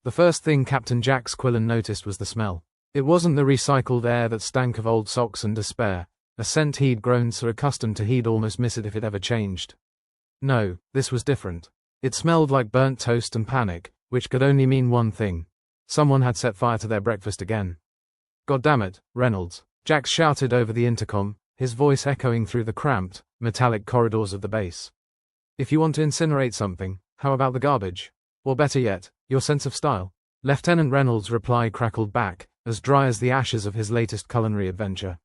The first thing Captain Jack Squillen noticed was the smell. It wasn't the recycled air that stank of old socks and despair, a scent he'd grown so accustomed to he'd almost miss it if it ever changed. No, this was different. It smelled like burnt toast and panic, which could only mean one thing. Someone had set fire to their breakfast again. God damn it, Reynolds, Jax shouted over the intercom, his voice echoing through the cramped, metallic corridors of the base. If you want to incinerate something, how about the garbage? Or better yet, your sense of style? Lieutenant Reynolds' reply crackled back, as dry as the ashes of his latest culinary adventure.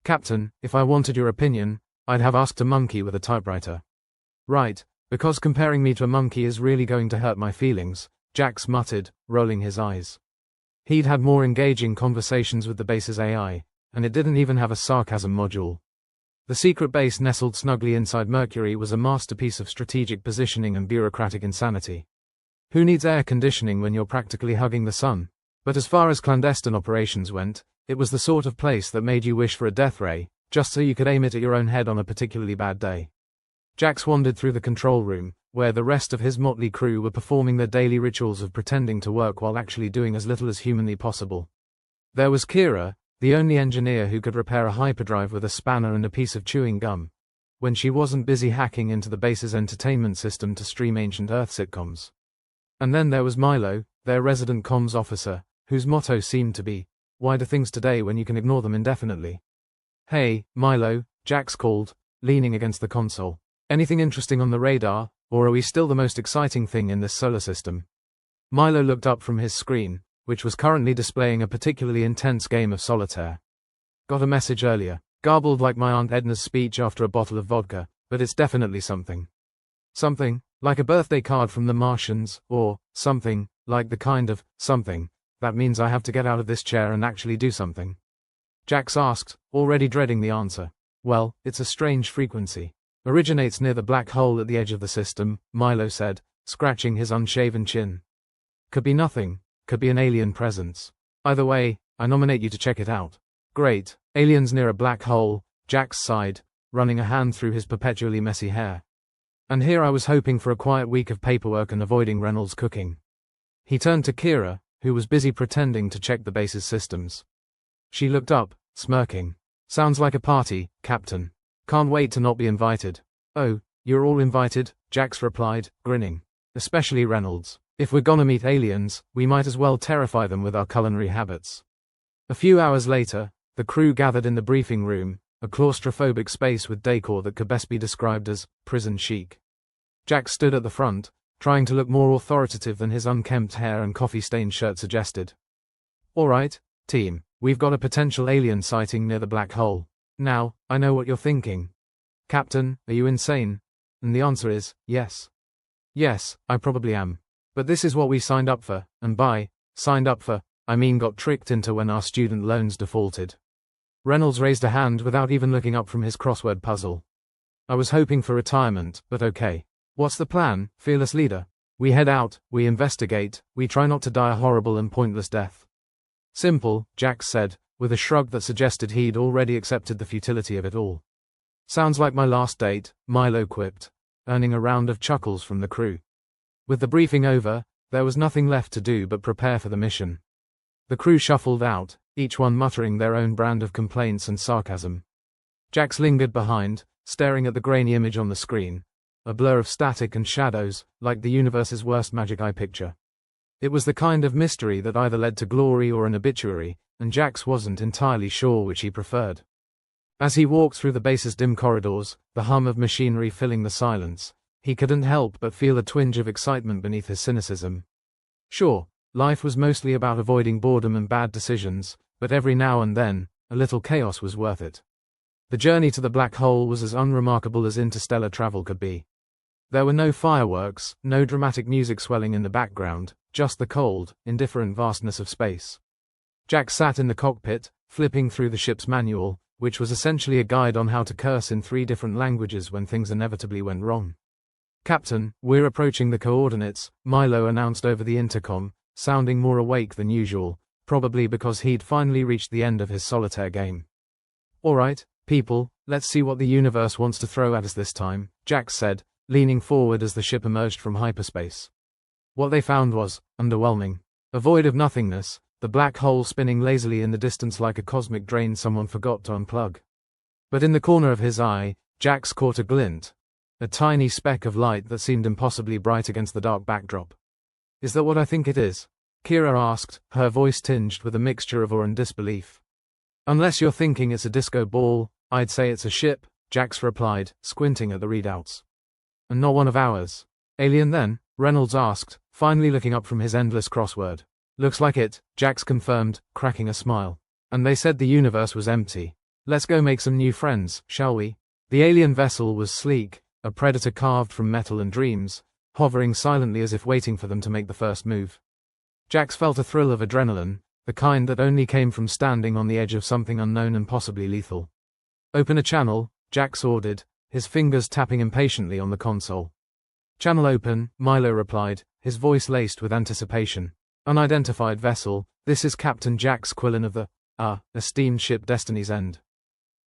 Captain, if I wanted your opinion, I'd have asked a monkey with a typewriter. Right, because comparing me to a monkey is really going to hurt my feelings, Jax muttered, rolling his eyes. He'd had more engaging conversations with the base's AI, and it didn't even have a sarcasm module. The secret base nestled snugly inside Mercury was a masterpiece of strategic positioning and bureaucratic insanity. Who needs air conditioning when you're practically hugging the sun? But as far as clandestine operations went, it was the sort of place that made you wish for a death ray, just so you could aim it at your own head on a particularly bad day. Jax wandered through the control room, where the rest of his motley crew were performing their daily rituals of pretending to work while actually doing as little as humanly possible. There was Kira, the only engineer who could repair a hyperdrive with a spanner and a piece of chewing gum, when she wasn't busy hacking into the base's entertainment system to stream ancient Earth sitcoms. And then there was Milo, their resident comms officer, whose motto seemed to be, "Why do things today when you can ignore them indefinitely?" "Hey, Milo," Jax called, leaning against the console. "Anything interesting on the radar, or are we still the most exciting thing in this solar system?" Milo looked up from his screen, which was currently displaying a particularly intense game of solitaire. "Got a message earlier, garbled like my Aunt Edna's speech after a bottle of vodka, but it's definitely something. Something, like a birthday card from the Martians, or something, like the kind of something that means I have to get out of this chair and actually do something." Jax asked, already dreading the answer. "Well, it's a strange frequency. Originates near the black hole at the edge of the system," Milo said, scratching his unshaven chin. "Could be nothing, could be an alien presence. Either way, I nominate you to check it out." "Great, aliens near a black hole," Jax sighed, running a hand through his perpetually messy hair. "And here I was hoping for a quiet week of paperwork and avoiding Reynolds' cooking." He turned to Kira, who was busy pretending to check the base's systems. She looked up, smirking. "Sounds like a party, Captain. Can't wait to not be invited." "Oh, you're all invited," Jax replied, grinning. "Especially Reynolds. If we're gonna meet aliens, we might as well terrify them with our culinary habits." A few hours later, the crew gathered in the briefing room, a claustrophobic space with decor that could best be described as prison chic. Jax stood at the front, trying to look more authoritative than his unkempt hair and coffee-stained shirt suggested. "All right, team, we've got a potential alien sighting near the black hole. Now, I know what you're thinking. Captain, are you insane?" And the answer is, yes. Yes, I probably am. But this is what we signed up for, and by signed up for, I mean got tricked into when our student loans defaulted. Reynolds raised a hand without even looking up from his crossword puzzle. "I was hoping for retirement, but okay. What's the plan, fearless leader?" "We head out, we investigate, we try not to die a horrible and pointless death." "Simple," Jax said, with a shrug that suggested he'd already accepted the futility of it all. "Sounds like my last date," Milo quipped, earning a round of chuckles from the crew. With the briefing over, there was nothing left to do but prepare for the mission. The crew shuffled out, each one muttering their own brand of complaints and sarcasm. Jax lingered behind, staring at the grainy image on the screen, a blur of static and shadows, like the universe's worst magic eye picture. It was the kind of mystery that either led to glory or an obituary, and Jax wasn't entirely sure which he preferred. As he walked through the base's dim corridors, the hum of machinery filling the silence, he couldn't help but feel a twinge of excitement beneath his cynicism. Sure, life was mostly about avoiding boredom and bad decisions, but every now and then, a little chaos was worth it. The journey to the black hole was as unremarkable as interstellar travel could be. There were no fireworks, no dramatic music swelling in the background, just the cold, indifferent vastness of space. Jax sat in the cockpit, flipping through the ship's manual, which was essentially a guide on how to curse in 3 different languages when things inevitably went wrong. "Captain, we're approaching the coordinates," Milo announced over the intercom, sounding more awake than usual, probably because he'd finally reached the end of his solitaire game. "All right, people, let's see what the universe wants to throw at us this time," Jax said, leaning forward as the ship emerged from hyperspace. What they found was underwhelming. A void of nothingness, the black hole spinning lazily in the distance like a cosmic drain someone forgot to unplug. But in the corner of his eye, Jax caught a glint. A tiny speck of light that seemed impossibly bright against the dark backdrop. Is that what I think it is? Kira asked, her voice tinged with a mixture of awe and disbelief. Unless you're thinking it's a disco ball, I'd say it's a ship, Jax replied, squinting at the readouts. And not one of ours. Alien then? Reynolds asked, finally looking up from his endless crossword. Looks like it, Jax confirmed, cracking a smile. And they said the universe was empty. Let's go make some new friends, shall we? The alien vessel was sleek, a predator carved from metal and dreams, hovering silently as if waiting for them to make the first move. Jax felt a thrill of adrenaline, the kind that only came from standing on the edge of something unknown and possibly lethal. Open a channel, Jax ordered, his fingers tapping impatiently on the console. Channel open, Milo replied, his voice laced with anticipation. Unidentified vessel, this is Captain Jax Quillen of the, esteemed ship Destiny's End.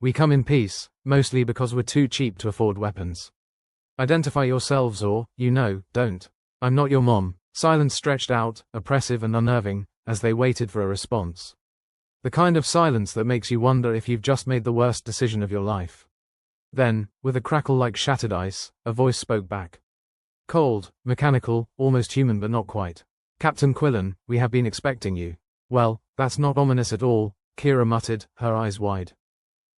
We come in peace, mostly because we're too cheap to afford weapons. Identify yourselves or, don't. I'm not your mom. Silence stretched out, oppressive and unnerving, as they waited for a response. The kind of silence that makes you wonder if you've just made the worst decision of your life. Then, with a crackle like shattered ice, a voice spoke back. Cold, mechanical, almost human but not quite. Captain Quillen, we have been expecting you. Well, that's not ominous at all, Kira muttered, her eyes wide.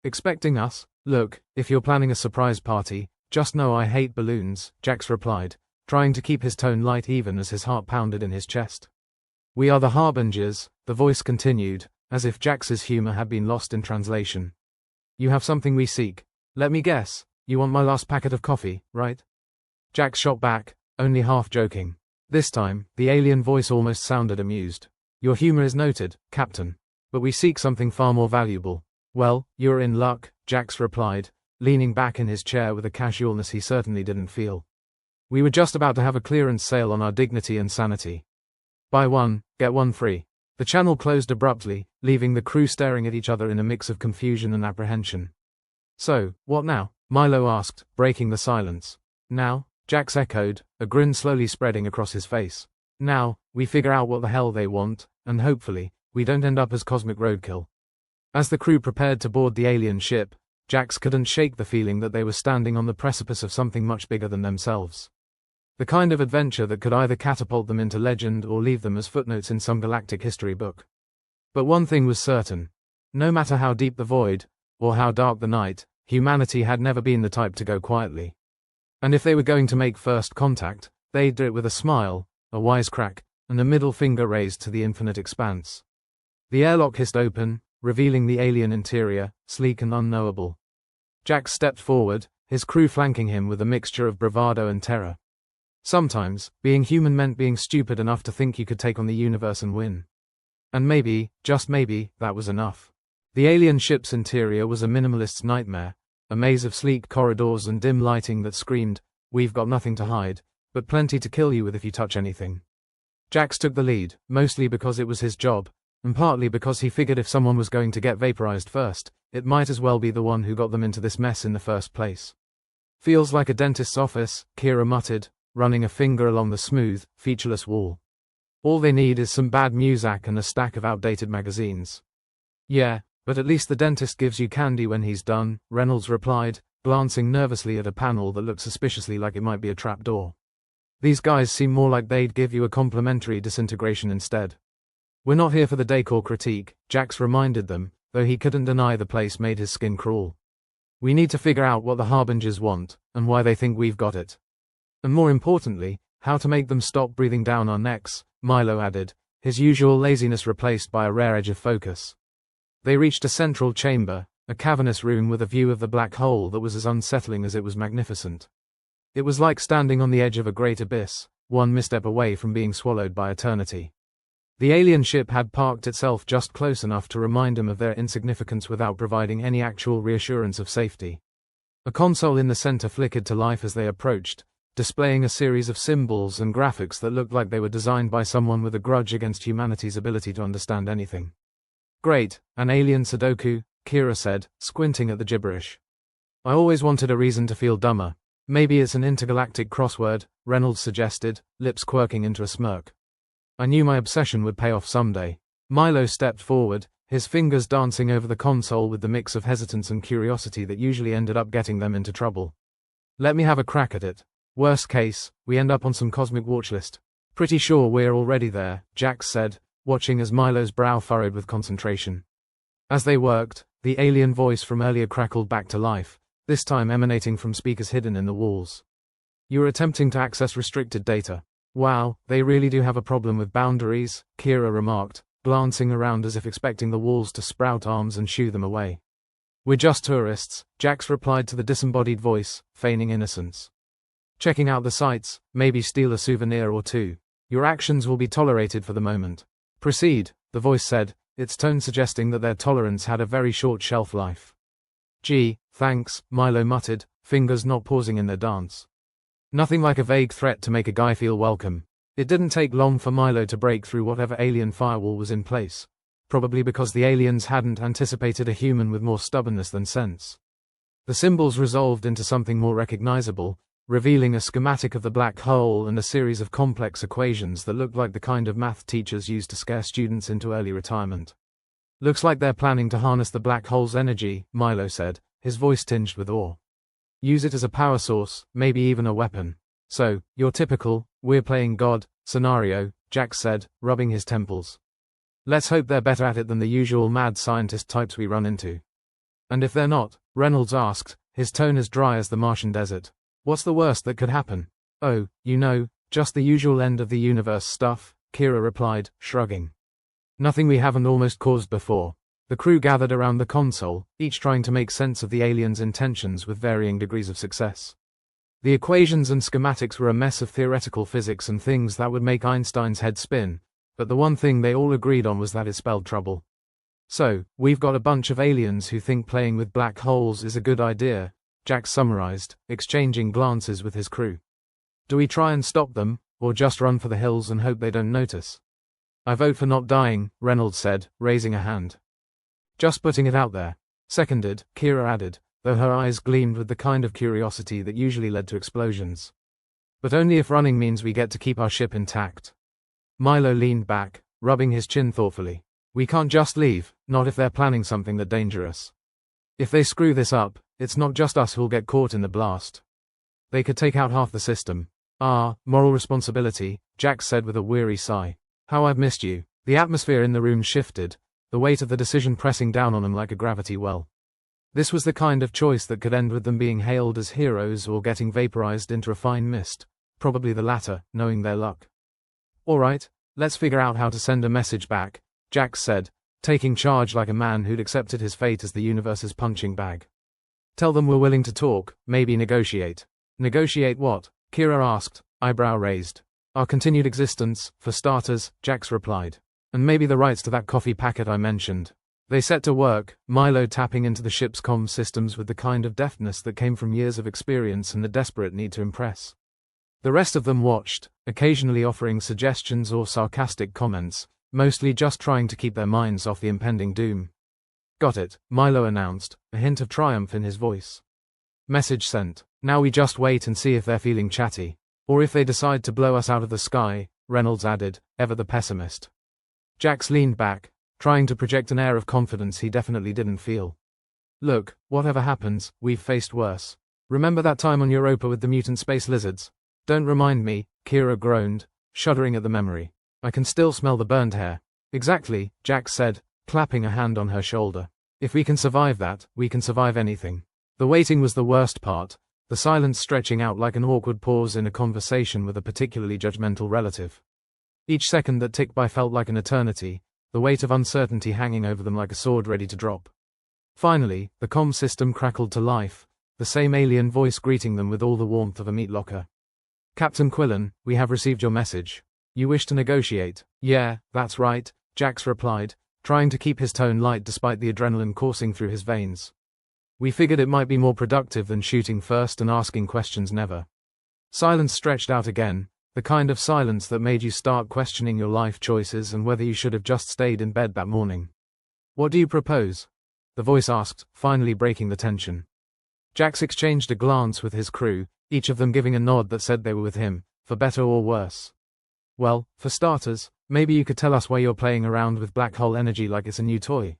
Expecting us? Look, if you're planning a surprise party, just know I hate balloons, Jax replied, trying to keep his tone light even as his heart pounded in his chest. We are the Harbingers, the voice continued, as if Jax's humor had been lost in translation. You have something we seek. Let me guess, you want my last packet of coffee, right? Jax shot back, only half joking. This time, the alien voice almost sounded amused. Your humor is noted, Captain. But we seek something far more valuable. Well, you're in luck, Jax replied, leaning back in his chair with a casualness he certainly didn't feel. We were just about to have a clearance sale on our dignity and sanity. Buy one, get one free. The channel closed abruptly, leaving the crew staring at each other in a mix of confusion and apprehension. So, what now? Milo asked, breaking the silence. Now? Jax echoed, a grin slowly spreading across his face. Now, we figure out what the hell they want, and hopefully, we don't end up as cosmic roadkill. As the crew prepared to board the alien ship, Jax couldn't shake the feeling that they were standing on the precipice of something much bigger than themselves. The kind of adventure that could either catapult them into legend or leave them as footnotes in some galactic history book. But one thing was certain. No matter how deep the void, or how dark the night, humanity had never been the type to go quietly. And if they were going to make first contact, they'd do it with a smile, a wisecrack, and a middle finger raised to the infinite expanse. The airlock hissed open, revealing the alien interior, sleek and unknowable. Jax stepped forward, his crew flanking him with a mixture of bravado and terror. Sometimes, being human meant being stupid enough to think you could take on the universe and win. And maybe, just maybe, that was enough. The alien ship's interior was a minimalist's nightmare, a maze of sleek corridors and dim lighting that screamed, we've got nothing to hide, but plenty to kill you with if you touch anything. Jax took the lead, mostly because it was his job, and partly because he figured if someone was going to get vaporized first, it might as well be the one who got them into this mess in the first place. Feels like a dentist's office, Kira muttered, running a finger along the smooth, featureless wall. All they need is some bad music and a stack of outdated magazines. Yeah, but at least the dentist gives you candy when he's done, Reynolds replied, glancing nervously at a panel that looked suspiciously like it might be a trapdoor. These guys seem more like they'd give you a complimentary disintegration instead. We're not here for the decor critique, Jax reminded them, though he couldn't deny the place made his skin crawl. We need to figure out what the Harbingers want, and why they think we've got it. And more importantly, how to make them stop breathing down our necks, Milo added, his usual laziness replaced by a rare edge of focus. They reached a central chamber, a cavernous room with a view of the black hole that was as unsettling as it was magnificent. It was like standing on the edge of a great abyss, one misstep away from being swallowed by eternity. The alien ship had parked itself just close enough to remind them of their insignificance without providing any actual reassurance of safety. A console in the center flickered to life as they approached, displaying a series of symbols and graphics that looked like they were designed by someone with a grudge against humanity's ability to understand anything. Great, an alien Sudoku, Kira said, squinting at the gibberish. I always wanted a reason to feel dumber. Maybe it's an intergalactic crossword, Reynolds suggested, lips quirking into a smirk. I knew my obsession would pay off someday. Milo stepped forward, his fingers dancing over the console with the mix of hesitance and curiosity that usually ended up getting them into trouble. Let me have a crack at it. Worst case, we end up on some cosmic watch list. Pretty sure we're already there, Jax said, watching as Milo's brow furrowed with concentration. As they worked, the alien voice from earlier crackled back to life, this time emanating from speakers hidden in the walls. You're attempting to access restricted data. Wow, they really do have a problem with boundaries, Kira remarked, glancing around as if expecting the walls to sprout arms and shoo them away. We're just tourists, Jax replied to the disembodied voice, feigning innocence. Checking out the sights, maybe steal a souvenir or two. Your actions will be tolerated for the moment. Proceed, the voice said, its tone suggesting that their tolerance had a very short shelf life. Gee, thanks, Milo muttered, fingers not pausing in their dance. Nothing like a vague threat to make a guy feel welcome. It didn't take long for Milo to break through whatever alien firewall was in place, probably because the aliens hadn't anticipated a human with more stubbornness than sense. The symbols resolved into something more recognizable, revealing a schematic of the black hole and a series of complex equations that looked like the kind of math teachers used to scare students into early retirement. Looks like they're planning to harness the black hole's energy, Milo said, his voice tinged with awe. Use it as a power source, maybe even a weapon. So, your typical, we're playing God, scenario, Jax said, rubbing his temples. Let's hope they're better at it than the usual mad scientist types we run into. And if they're not, Reynolds asked, his tone as dry as the Martian desert. What's the worst that could happen? Oh, just the usual end of the universe stuff, Kira replied, shrugging. Nothing we haven't almost caused before. The crew gathered around the console, each trying to make sense of the aliens' intentions with varying degrees of success. The equations and schematics were a mess of theoretical physics and things that would make Einstein's head spin, but the one thing they all agreed on was that it spelled trouble. So, we've got a bunch of aliens who think playing with black holes is a good idea, Jax summarized, exchanging glances with his crew. Do we try and stop them, or just run for the hills and hope they don't notice? I vote for not dying, Reynolds said, raising a hand. Just putting it out there. Seconded, Kira added, though her eyes gleamed with the kind of curiosity that usually led to explosions. But only if running means we get to keep our ship intact. Milo leaned back, rubbing his chin thoughtfully. We can't just leave, not if they're planning something that dangerous. If they screw this up, it's not just us who'll get caught in the blast. They could take out half the system. Moral responsibility, Jax said with a weary sigh. How I've missed you. The atmosphere in the room shifted, the weight of the decision pressing down on them like a gravity well. This was the kind of choice that could end with them being hailed as heroes or getting vaporized into a fine mist, probably the latter, knowing their luck. Alright, let's figure out how to send a message back, Jax said, taking charge like a man who'd accepted his fate as the universe's punching bag. Tell them we're willing to talk, maybe negotiate. Negotiate what? Kira asked, eyebrow raised. Our continued existence, for starters, Jax replied. And maybe the rights to that coffee packet I mentioned. They set to work, Milo tapping into the ship's comm systems with the kind of deftness that came from years of experience and the desperate need to impress. The rest of them watched, occasionally offering suggestions or sarcastic comments, mostly just trying to keep their minds off the impending doom. Got it, Milo announced, a hint of triumph in his voice. Message sent. Now we just wait and see if they're feeling chatty. Or if they decide to blow us out of the sky, Reynolds added, ever the pessimist. Jax leaned back, trying to project an air of confidence he definitely didn't feel. Look, whatever happens, we've faced worse. Remember that time on Europa with the mutant space lizards? Don't remind me, Kira groaned, shuddering at the memory. I can still smell the burned hair. Exactly, Jax said, clapping a hand on her shoulder. If we can survive that, we can survive anything. The waiting was the worst part, the silence stretching out like an awkward pause in a conversation with a particularly judgmental relative. Each second that ticked by felt like an eternity, the weight of uncertainty hanging over them like a sword ready to drop. Finally, the comm system crackled to life, the same alien voice greeting them with all the warmth of a meat locker. Captain Quillen, we have received your message. You wish to negotiate? Yeah, that's right, Jax replied, trying to keep his tone light despite the adrenaline coursing through his veins. We figured it might be more productive than shooting first and asking questions never. Silence stretched out again, the kind of silence that made you start questioning your life choices and whether you should have just stayed in bed that morning. What do you propose? The voice asked, finally breaking the tension. Jax exchanged a glance with his crew, each of them giving a nod that said they were with him, for better or worse. Well, for starters, maybe you could tell us why you're playing around with black hole energy like it's a new toy.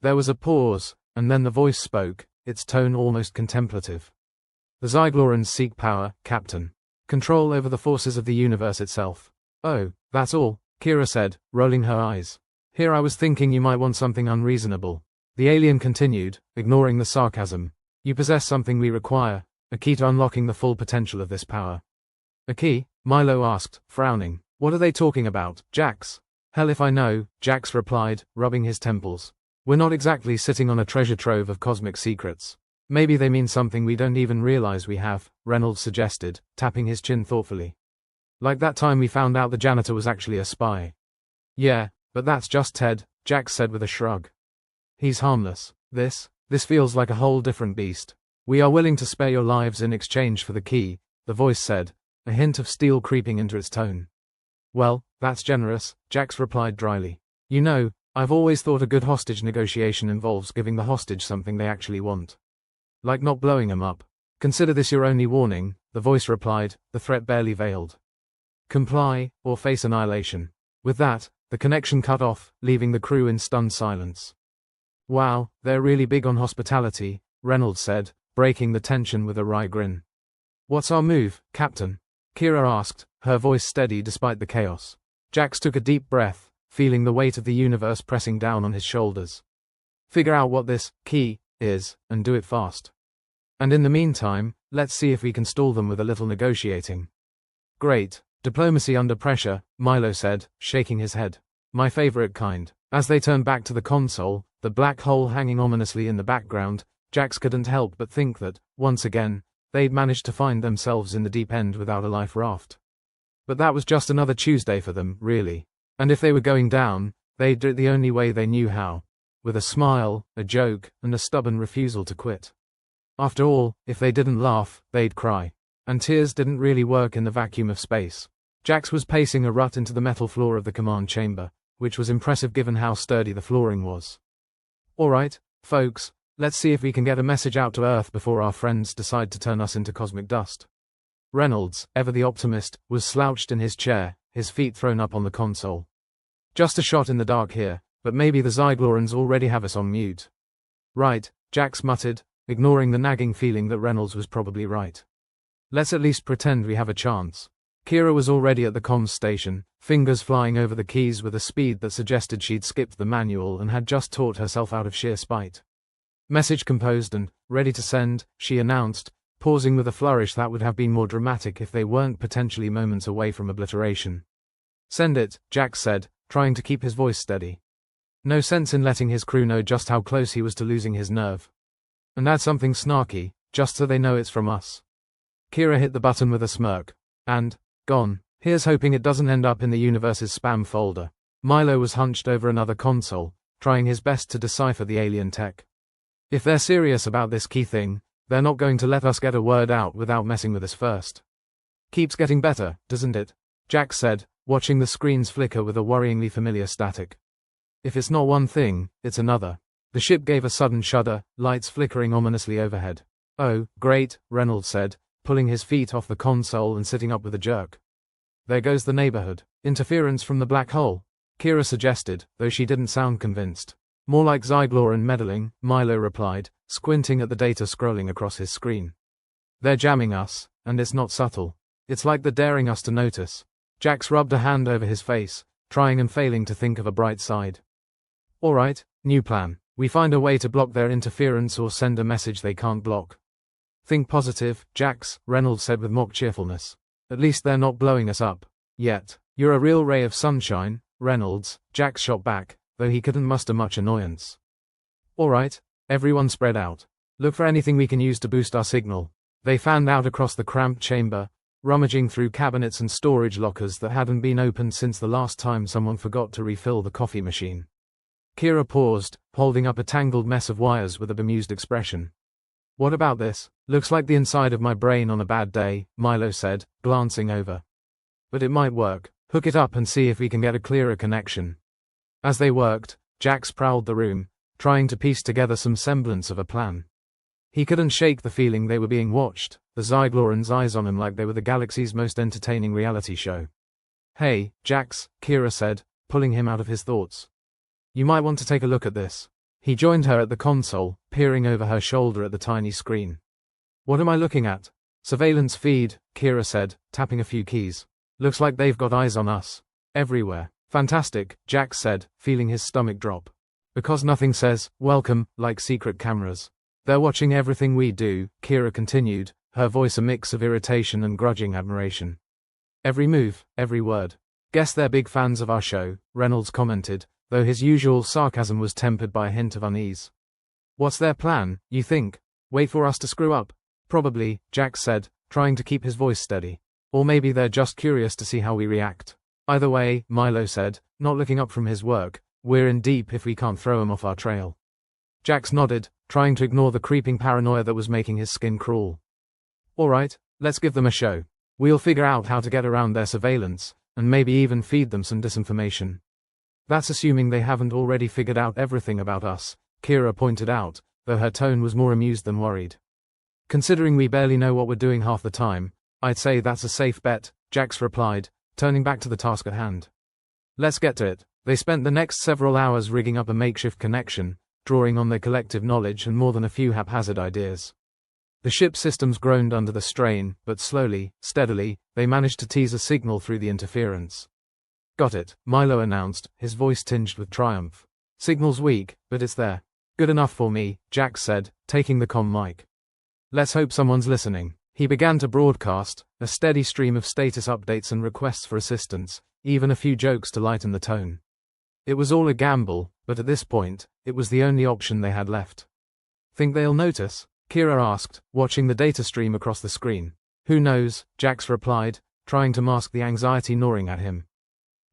There was a pause, and then the voice spoke, its tone almost contemplative. The Zyglorans seek power, Captain. Control over the forces of the universe itself. Oh, that's all, Kira said, rolling her eyes. Here I was thinking you might want something unreasonable. The alien continued, ignoring the sarcasm. You possess something we require, a key to unlocking the full potential of this power. A key? Milo asked, frowning. What are they talking about, Jax? Hell if I know, Jax replied, rubbing his temples. We're not exactly sitting on a treasure trove of cosmic secrets. Maybe they mean something we don't even realize we have, Reynolds suggested, tapping his chin thoughtfully. Like that time we found out the janitor was actually a spy. Yeah, but that's just Ted, Jax said with a shrug. He's harmless. This feels like a whole different beast. We are willing to spare your lives in exchange for the key, the voice said, a hint of steel creeping into its tone. Well, that's generous, Jax replied dryly. You know, I've always thought a good hostage negotiation involves giving the hostage something they actually want. Like not blowing them up. Consider this your only warning, the voice replied, the threat barely veiled. Comply, or face annihilation. With that, the connection cut off, leaving the crew in stunned silence. Wow, they're really big on hospitality, Reynolds said, breaking the tension with a wry grin. What's our move, Captain? Kira asked, her voice steady despite the chaos. Jax took a deep breath, feeling the weight of the universe pressing down on his shoulders. Figure out what this key is, and do it fast. And in the meantime, let's see if we can stall them with a little negotiating. Great. Diplomacy under pressure, Milo said, shaking his head. My favorite kind. As they turned back to the console, the black hole hanging ominously in the background, Jax couldn't help but think that, once again, they'd managed to find themselves in the deep end without a life raft. But that was just another Tuesday for them, really. And if they were going down, they'd do it the only way they knew how. With a smile, a joke, and a stubborn refusal to quit. After all, if they didn't laugh, they'd cry. And tears didn't really work in the vacuum of space. Jax was pacing a rut into the metal floor of the command chamber, which was impressive given how sturdy the flooring was. Alright, folks, let's see if we can get a message out to Earth before our friends decide to turn us into cosmic dust. Reynolds, ever the optimist, was slouched in his chair, his feet thrown up on the console. Just a shot in the dark here, but maybe the Zyglorans already have us on mute. Right, Jax muttered, ignoring the nagging feeling that Reynolds was probably right. Let's at least pretend we have a chance. Kira was already at the comms station, fingers flying over the keys with a speed that suggested she'd skipped the manual and had just taught herself out of sheer spite. Message composed and ready to send, she announced, pausing with a flourish that would have been more dramatic if they weren't potentially moments away from obliteration. Send it, Jax said, trying to keep his voice steady. No sense in letting his crew know just how close he was to losing his nerve. And add something snarky, just so they know it's from us. Kira hit the button with a smirk. And, gone. Here's hoping it doesn't end up in the universe's spam folder. Milo was hunched over another console, trying his best to decipher the alien tech. If they're serious about this key thing, they're not going to let us get a word out without messing with us first. Keeps getting better, doesn't it? Jax said, watching the screens flicker with a worryingly familiar static. If it's not one thing, it's another. The ship gave a sudden shudder, lights flickering ominously overhead. Oh, great, Reynolds said, pulling his feet off the console and sitting up with a jerk. There goes the neighborhood. Interference from the black hole, Kira suggested, though she didn't sound convinced. More like Zygloran meddling, Milo replied, squinting at the data scrolling across his screen. They're jamming us, and it's not subtle. It's like they're daring us to notice. Jax rubbed a hand over his face, trying and failing to think of a bright side. Alright, new plan. We find a way to block their interference or send a message they can't block. Think positive, Jax, Reynolds said with mock cheerfulness. At least they're not blowing us up. Yet. You're a real ray of sunshine, Reynolds, Jax shot back, though he couldn't muster much annoyance. Alright, everyone spread out. Look for anything we can use to boost our signal. They fanned out across the cramped chamber, rummaging through cabinets and storage lockers that hadn't been opened since the last time someone forgot to refill the coffee machine. Kira paused, holding up a tangled mess of wires with a bemused expression. What about this? Looks like the inside of my brain on a bad day, Milo said, glancing over. But it might work. Hook it up and see if we can get a clearer connection. As they worked, Jax prowled the room, trying to piece together some semblance of a plan. He couldn't shake the feeling they were being watched, the Zyglorans' eyes on him like they were the galaxy's most entertaining reality show. Hey, Jax, Kira said, pulling him out of his thoughts. You might want to take a look at this. He joined her at the console, peering over her shoulder at the tiny screen. What am I looking at? Surveillance feed, Kira said, tapping a few keys. Looks like they've got eyes on us. Everywhere. Fantastic, Jax said, feeling his stomach drop. Because nothing says, welcome, like secret cameras. They're watching everything we do, Kira continued, her voice a mix of irritation and grudging admiration. Every move, every word. Guess they're big fans of our show, Reynolds commented, though his usual sarcasm was tempered by a hint of unease. What's their plan, you think? Wait for us to screw up? Probably, Jax said, trying to keep his voice steady. Or maybe they're just curious to see how we react. Either way, Milo said, not looking up from his work, we're in deep if we can't throw him off our trail. Jax nodded, trying to ignore the creeping paranoia that was making his skin crawl. Alright, let's give them a show. We'll figure out how to get around their surveillance, and maybe even feed them some disinformation. That's assuming they haven't already figured out everything about us, Kira pointed out, though her tone was more amused than worried. Considering we barely know what we're doing half the time, I'd say that's a safe bet, Jax replied, turning back to the task at hand. Let's get to it. They spent the next several hours rigging up a makeshift connection, drawing on their collective knowledge and more than a few haphazard ideas. The ship's systems groaned under the strain, but slowly, steadily, they managed to tease a signal through the interference. Got it, Milo announced, his voice tinged with triumph. Signal's weak, but it's there. Good enough for me, Jax said, taking the comm mic. Let's hope someone's listening. He began to broadcast, a steady stream of status updates and requests for assistance, even a few jokes to lighten the tone. It was all a gamble, but at this point, it was the only option they had left. Think they'll notice? Kira asked, watching the data stream across the screen. Who knows, Jax replied, trying to mask the anxiety gnawing at him.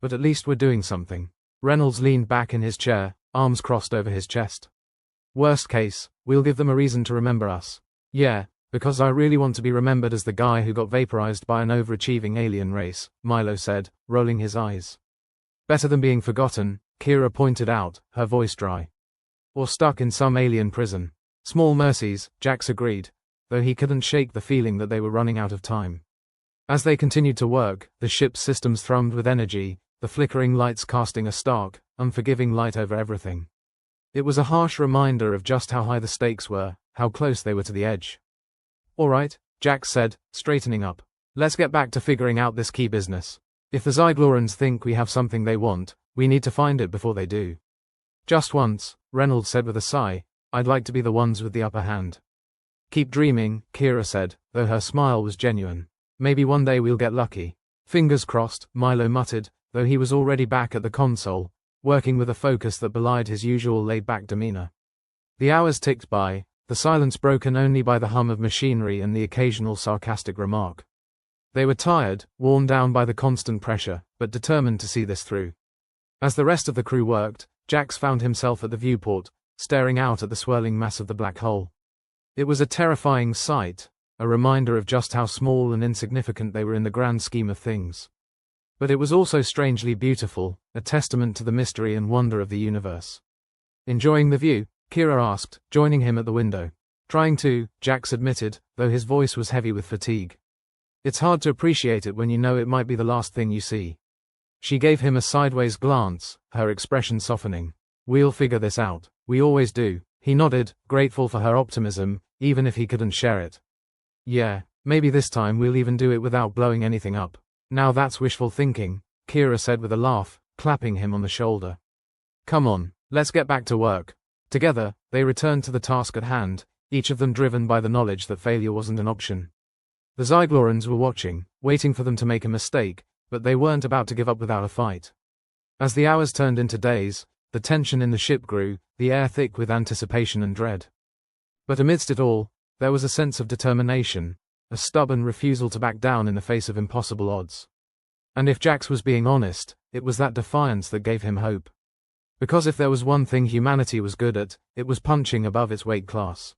But at least we're doing something. Reynolds leaned back in his chair, arms crossed over his chest. Worst case, we'll give them a reason to remember us. Yeah, because I really want to be remembered as the guy who got vaporized by an overachieving alien race, Milo said, rolling his eyes. Better than being forgotten, Kira pointed out, her voice dry. Or stuck in some alien prison. Small mercies, Jax agreed, though he couldn't shake the feeling that they were running out of time. As they continued to work, the ship's systems thrummed with energy, the flickering lights casting a stark, unforgiving light over everything. It was a harsh reminder of just how high the stakes were, how close they were to the edge. Alright, Jax said, straightening up. Let's get back to figuring out this key business. If the Zyglorans think we have something they want, we need to find it before they do. Just once, Reynolds said with a sigh, I'd like to be the ones with the upper hand. Keep dreaming, Kira said, though her smile was genuine. Maybe one day we'll get lucky. Fingers crossed, Milo muttered, though he was already back at the console, working with a focus that belied his usual laid-back demeanor. The hours ticked by, the silence broken only by the hum of machinery and the occasional sarcastic remark. They were tired, worn down by the constant pressure, but determined to see this through. As the rest of the crew worked, Jax found himself at the viewport, staring out at the swirling mass of the black hole. It was a terrifying sight, a reminder of just how small and insignificant they were in the grand scheme of things. But it was also strangely beautiful, a testament to the mystery and wonder of the universe. Enjoying the view? Kira asked, joining him at the window. Trying to, Jax admitted, though his voice was heavy with fatigue. It's hard to appreciate it when you know it might be the last thing you see. She gave him a sideways glance, her expression softening. We'll figure this out. We always do. He nodded, grateful for her optimism, even if he couldn't share it. Yeah, maybe this time we'll even do it without blowing anything up. Now that's wishful thinking, Kira said with a laugh, clapping him on the shoulder. Come on, let's get back to work. Together, they returned to the task at hand, each of them driven by the knowledge that failure wasn't an option. The Zyglorans were watching, waiting for them to make a mistake, but they weren't about to give up without a fight. As the hours turned into days, the tension in the ship grew, the air thick with anticipation and dread. But amidst it all, there was a sense of determination, a stubborn refusal to back down in the face of impossible odds. And if Jax was being honest, it was that defiance that gave him hope. Because if there was one thing humanity was good at, it was punching above its weight class.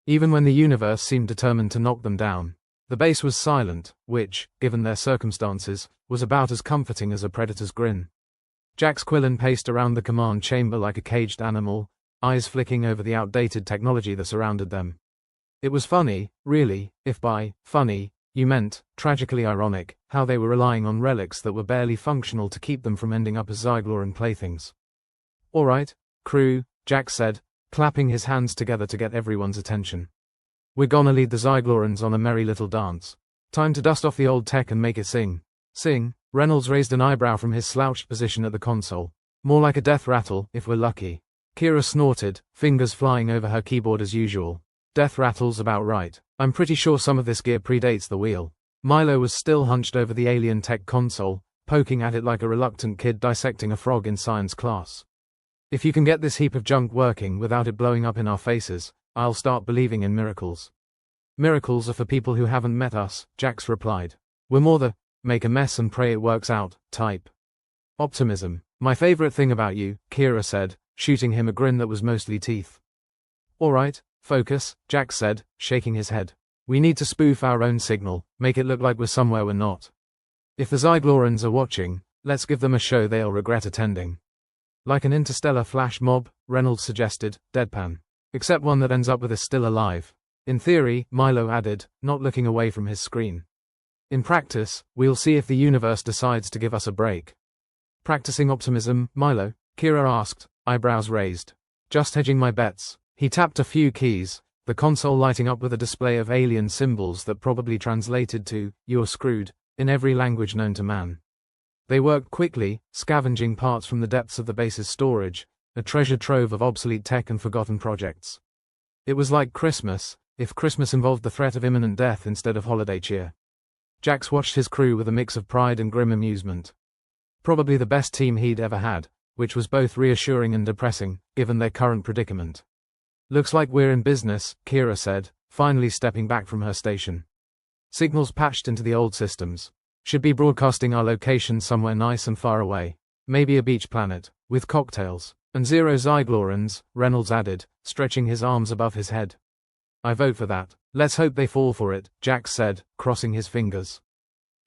Even when the universe seemed determined to knock them down, the base was silent, which, given their circumstances, was about as comforting as a predator's grin. Jax Quillen paced around the command chamber like a caged animal, eyes flicking over the outdated technology that surrounded them. It was funny, really, if by funny, You meant, tragically ironic, how they were relying on relics that were barely functional to keep them from ending up as Zygloran playthings. All right, crew, Jack said, clapping his hands together to get everyone's attention. We're gonna lead the Zyglorans on a merry little dance. Time to dust off the old tech and make it sing. Sing? Reynolds raised an eyebrow from his slouched position at the console. More like a death rattle, if we're lucky. Kira snorted, fingers flying over her keyboard as usual. Death rattle's about right. I'm pretty sure some of this gear predates the wheel. Milo was still hunched over the alien tech console, poking at it like a reluctant kid dissecting a frog in science class. If you can get this heap of junk working without it blowing up in our faces, I'll start believing in miracles. Miracles are for people who haven't met us, Jax replied. We're more the make a mess and pray it works out type. Optimism. My favorite thing about you, Kira said, shooting him a grin that was mostly teeth. All right, focus, Jax said, shaking his head. We need to spoof our own signal, make it look like we're somewhere we're not. If the Zyglorans are watching, let's give them a show they'll regret attending. Like an interstellar flash mob, Reynolds suggested, deadpan. Except one that ends up with us still alive. In theory, Milo added, not looking away from his screen. In practice, we'll see if the universe decides to give us a break. Practicing optimism, Milo? Kira asked, eyebrows raised. Just hedging my bets. He tapped a few keys, the console lighting up with a display of alien symbols that probably translated to, "You're screwed," in every language known to man. They worked quickly, scavenging parts from the depths of the base's storage, a treasure trove of obsolete tech and forgotten projects. It was like Christmas, if Christmas involved the threat of imminent death instead of holiday cheer. Jax watched his crew with a mix of pride and grim amusement. Probably the best team he'd ever had, which was both reassuring and depressing, given their current predicament. Looks like we're in business, Kira said, finally stepping back from her station. Signals patched into the old systems. Should be broadcasting our location somewhere nice and far away. Maybe a beach planet, with cocktails, and 0 Zyglorans, Reynolds added, stretching his arms above his head. I vote for that. Let's hope they fall for it, Jax said, crossing his fingers.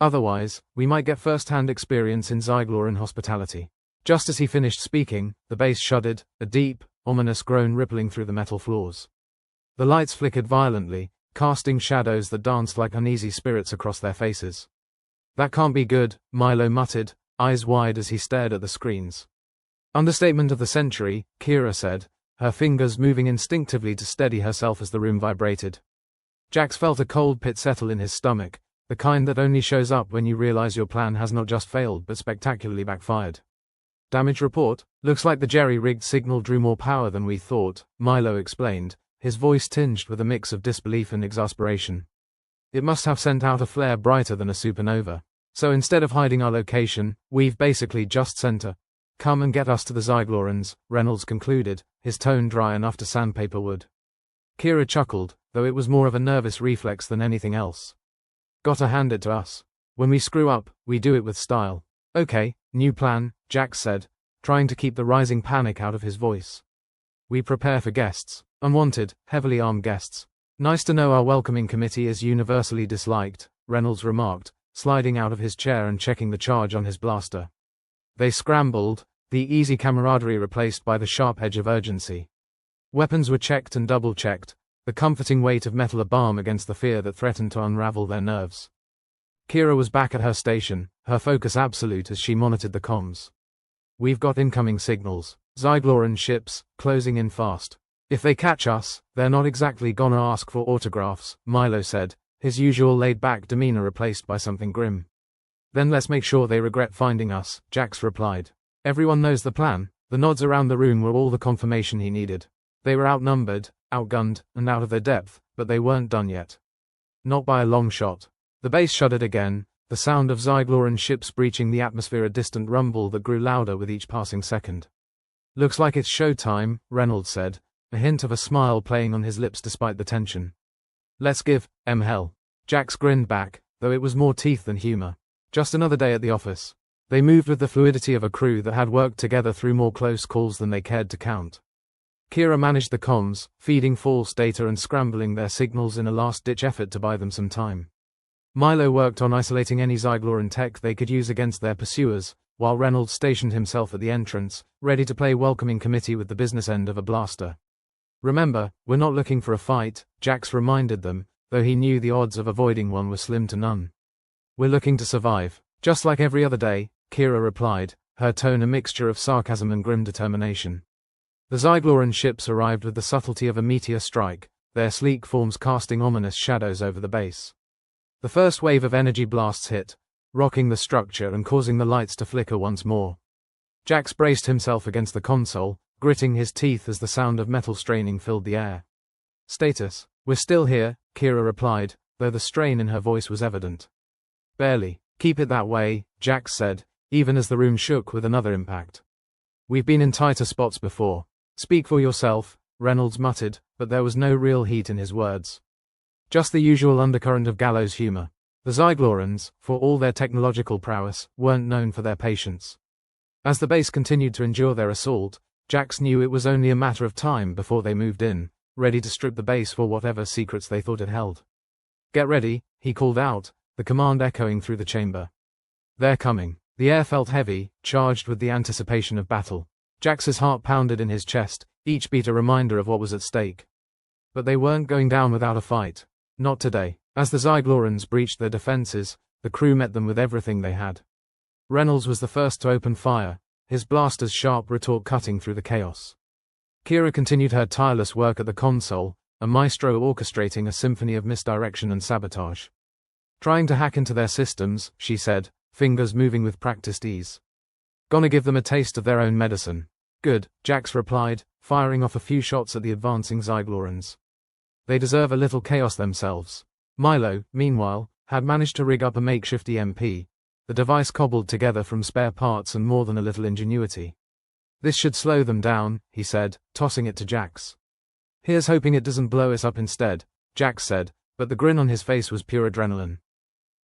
Otherwise, we might get first-hand experience in Zygloran hospitality. Just as he finished speaking, the base shuddered, a deep, ominous groan rippling through the metal floors. The lights flickered violently, casting shadows that danced like uneasy spirits across their faces. That can't be good, Milo muttered, eyes wide as he stared at the screens. Understatement of the century, Kira said, her fingers moving instinctively to steady herself as the room vibrated. Jax felt a cold pit settle in his stomach, the kind that only shows up when you realize your plan has not just failed but spectacularly backfired. Damage report? Looks like the jerry-rigged signal drew more power than we thought, Milo explained, his voice tinged with a mix of disbelief and exasperation. It must have sent out a flare brighter than a supernova. So instead of hiding our location, we've basically just sent a come and get us to the Zyglorans, Reynolds concluded, his tone dry enough to sandpaper wood. Kira chuckled, though it was more of a nervous reflex than anything else. Gotta hand it to us. When we screw up, we do it with style. Okay, new plan, Jax said, trying to keep the rising panic out of his voice. We prepare for guests. Unwanted, heavily armed guests. Nice to know our welcoming committee is universally disliked, Reynolds remarked, sliding out of his chair and checking the charge on his blaster. They scrambled, the easy camaraderie replaced by the sharp edge of urgency. Weapons were checked and double-checked, the comforting weight of metal a balm against the fear that threatened to unravel their nerves. Kira was back at her station, her focus absolute as she monitored the comms. We've got incoming signals. Zygloran ships, closing in fast. If they catch us, they're not exactly gonna ask for autographs, Milo said, his usual laid-back demeanor replaced by something grim. Then let's make sure they regret finding us, Jax replied. Everyone knows the plan. The nods around the room were all the confirmation he needed. They were outnumbered, outgunned, and out of their depth, but they weren't done yet. Not by a long shot. The base shuddered again, the sound of Zygloran ships breaching the atmosphere a distant rumble that grew louder with each passing second. Looks like it's showtime, Reynolds said, a hint of a smile playing on his lips despite the tension. Let's give hell. Jax grinned back, though it was more teeth than humor. Just another day at the office. They moved with the fluidity of a crew that had worked together through more close calls than they cared to count. Kira managed the comms, feeding false data and scrambling their signals in a last-ditch effort to buy them some time. Milo worked on isolating any Zygloran tech they could use against their pursuers, while Reynolds stationed himself at the entrance, ready to play welcoming committee with the business end of a blaster. Remember, we're not looking for a fight, Jax reminded them, though he knew the odds of avoiding one were slim to none. "We're looking to survive, just like every other day," Kira replied, her tone a mixture of sarcasm and grim determination. The Zygloran ships arrived with the subtlety of a meteor strike, their sleek forms casting ominous shadows over the base. The first wave of energy blasts hit, rocking the structure and causing the lights to flicker once more. Jax braced himself against the console, gritting his teeth as the sound of metal straining filled the air. "Status: we're still here," Kira replied, though the strain in her voice was evident. "Barely. Keep it that way," Jax said, even as the room shook with another impact. "We've been in tighter spots before." "Speak for yourself," Reynolds muttered, but there was no real heat in his words. Just the usual undercurrent of gallows humor. The Zyglorans, for all their technological prowess, weren't known for their patience. As the base continued to endure their assault, Jax knew it was only a matter of time before they moved in, ready to strip the base for whatever secrets they thought it held. "Get ready," he called out, the command echoing through the chamber. "They're coming." The air felt heavy, charged with the anticipation of battle. Jax's heart pounded in his chest, each beat a reminder of what was at stake. But they weren't going down without a fight. Not today. As the Zyglorans breached their defenses, the crew met them with everything they had. Reynolds was the first to open fire, his blaster's sharp retort cutting through the chaos. Kira continued her tireless work at the console, a maestro orchestrating a symphony of misdirection and sabotage. "Trying to hack into their systems," she said, fingers moving with practiced ease. "Gonna give them a taste of their own medicine." "Good," Jax replied, firing off a few shots at the advancing Zyglorans. "They deserve a little chaos themselves." Milo, meanwhile, had managed to rig up a makeshift EMP, the device cobbled together from spare parts and more than a little ingenuity. "This should slow them down," he said, tossing it to Jax. "Here's hoping it doesn't blow us up instead," Jax said, but the grin on his face was pure adrenaline.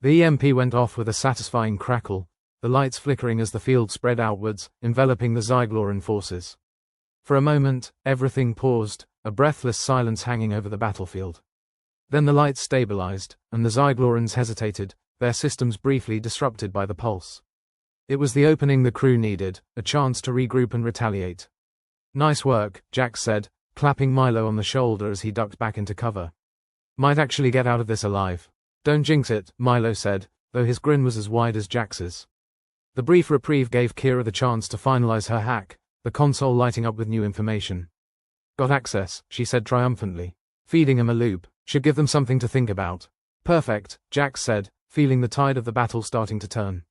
The EMP went off with a satisfying crackle, the lights flickering as the field spread outwards, enveloping the Zygloran forces. For a moment, everything paused, a breathless silence hanging over the battlefield. Then the lights stabilized, and the Zyglorans hesitated, their systems briefly disrupted by the pulse. It was the opening the crew needed, a chance to regroup and retaliate. "Nice work," Jax said, clapping Milo on the shoulder as he ducked back into cover. "Might actually get out of this alive." "Don't jinx it," Milo said, though his grin was as wide as Jax's. The brief reprieve gave Kira the chance to finalize her hack, the console lighting up with new information. "Got access," she said triumphantly. "Feeding them a loop. Should give them something to think about." "Perfect," Jax said, feeling the tide of the battle starting to turn.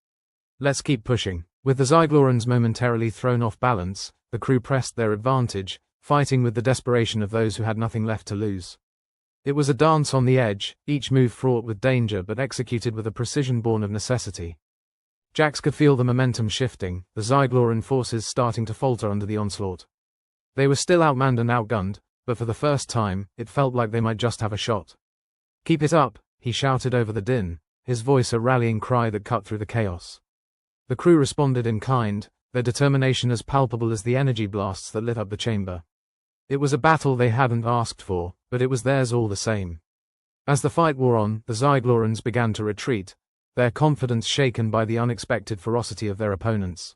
"Let's keep pushing." With the Zyglorans momentarily thrown off balance, the crew pressed their advantage, fighting with the desperation of those who had nothing left to lose. It was a dance on the edge, each move fraught with danger but executed with a precision born of necessity. Jax could feel the momentum shifting, the Zygloran forces starting to falter under the onslaught. They were still outmanned and outgunned, but for the first time, it felt like they might just have a shot. "Keep it up," he shouted over the din, his voice a rallying cry that cut through the chaos. The crew responded in kind, their determination as palpable as the energy blasts that lit up the chamber. It was a battle they hadn't asked for, but it was theirs all the same. As the fight wore on, the Zyglorans began to retreat, their confidence shaken by the unexpected ferocity of their opponents.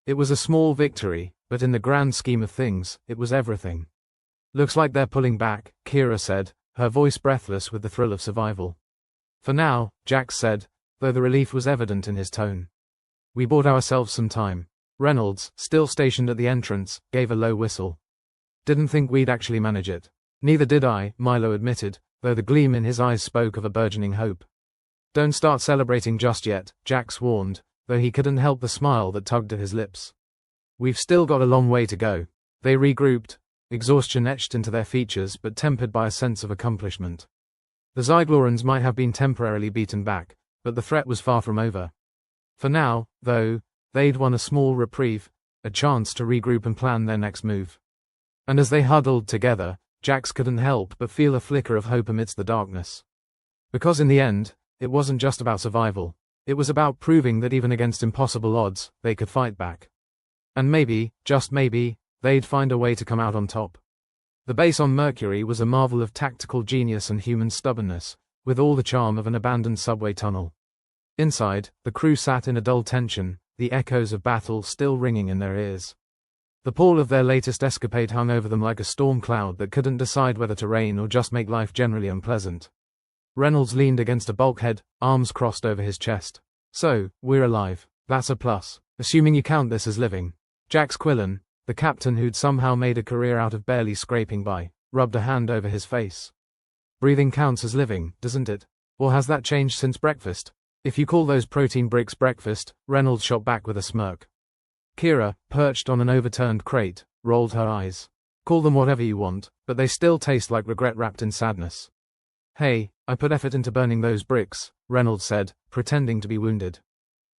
It was a small victory, but in the grand scheme of things, it was everything. "Looks like they're pulling back," Kira said, her voice breathless with the thrill of survival. "For now," Jax said, though the relief was evident in his tone. "We bought ourselves some time." Reynolds, still stationed at the entrance, gave a low whistle. "Didn't think we'd actually manage it." "Neither did I," Milo admitted, though the gleam in his eyes spoke of a burgeoning hope. "Don't start celebrating just yet," Jax warned, though he couldn't help the smile that tugged at his lips. "We've still got a long way to go." They regrouped, exhaustion etched into their features but tempered by a sense of accomplishment. The Zyglorans might have been temporarily beaten back, but the threat was far from over. For now, though, they'd won a small reprieve, a chance to regroup and plan their next move. And as they huddled together, Jax couldn't help but feel a flicker of hope amidst the darkness. Because in the end, it wasn't just about survival, it was about proving that even against impossible odds, they could fight back. And maybe, just maybe, they'd find a way to come out on top. The base on Mercury was a marvel of tactical genius and human stubbornness, with all the charm of an abandoned subway tunnel. Inside, the crew sat in a dull tension, the echoes of battle still ringing in their ears. The pall of their latest escapade hung over them like a storm cloud that couldn't decide whether to rain or just make life generally unpleasant. Reynolds leaned against a bulkhead, arms crossed over his chest. So, we're alive. That's a plus, assuming you count this as living. Jax Quillen, the captain who'd somehow made a career out of barely scraping by, rubbed a hand over his face. Breathing counts as living, doesn't it? Or has that changed since breakfast? If you call those protein bricks breakfast, Reynolds shot back with a smirk. Kira, perched on an overturned crate, rolled her eyes. Call them whatever you want, but they still taste like regret wrapped in sadness. Hey, I put effort into burning those bricks, Reynolds said, pretending to be wounded.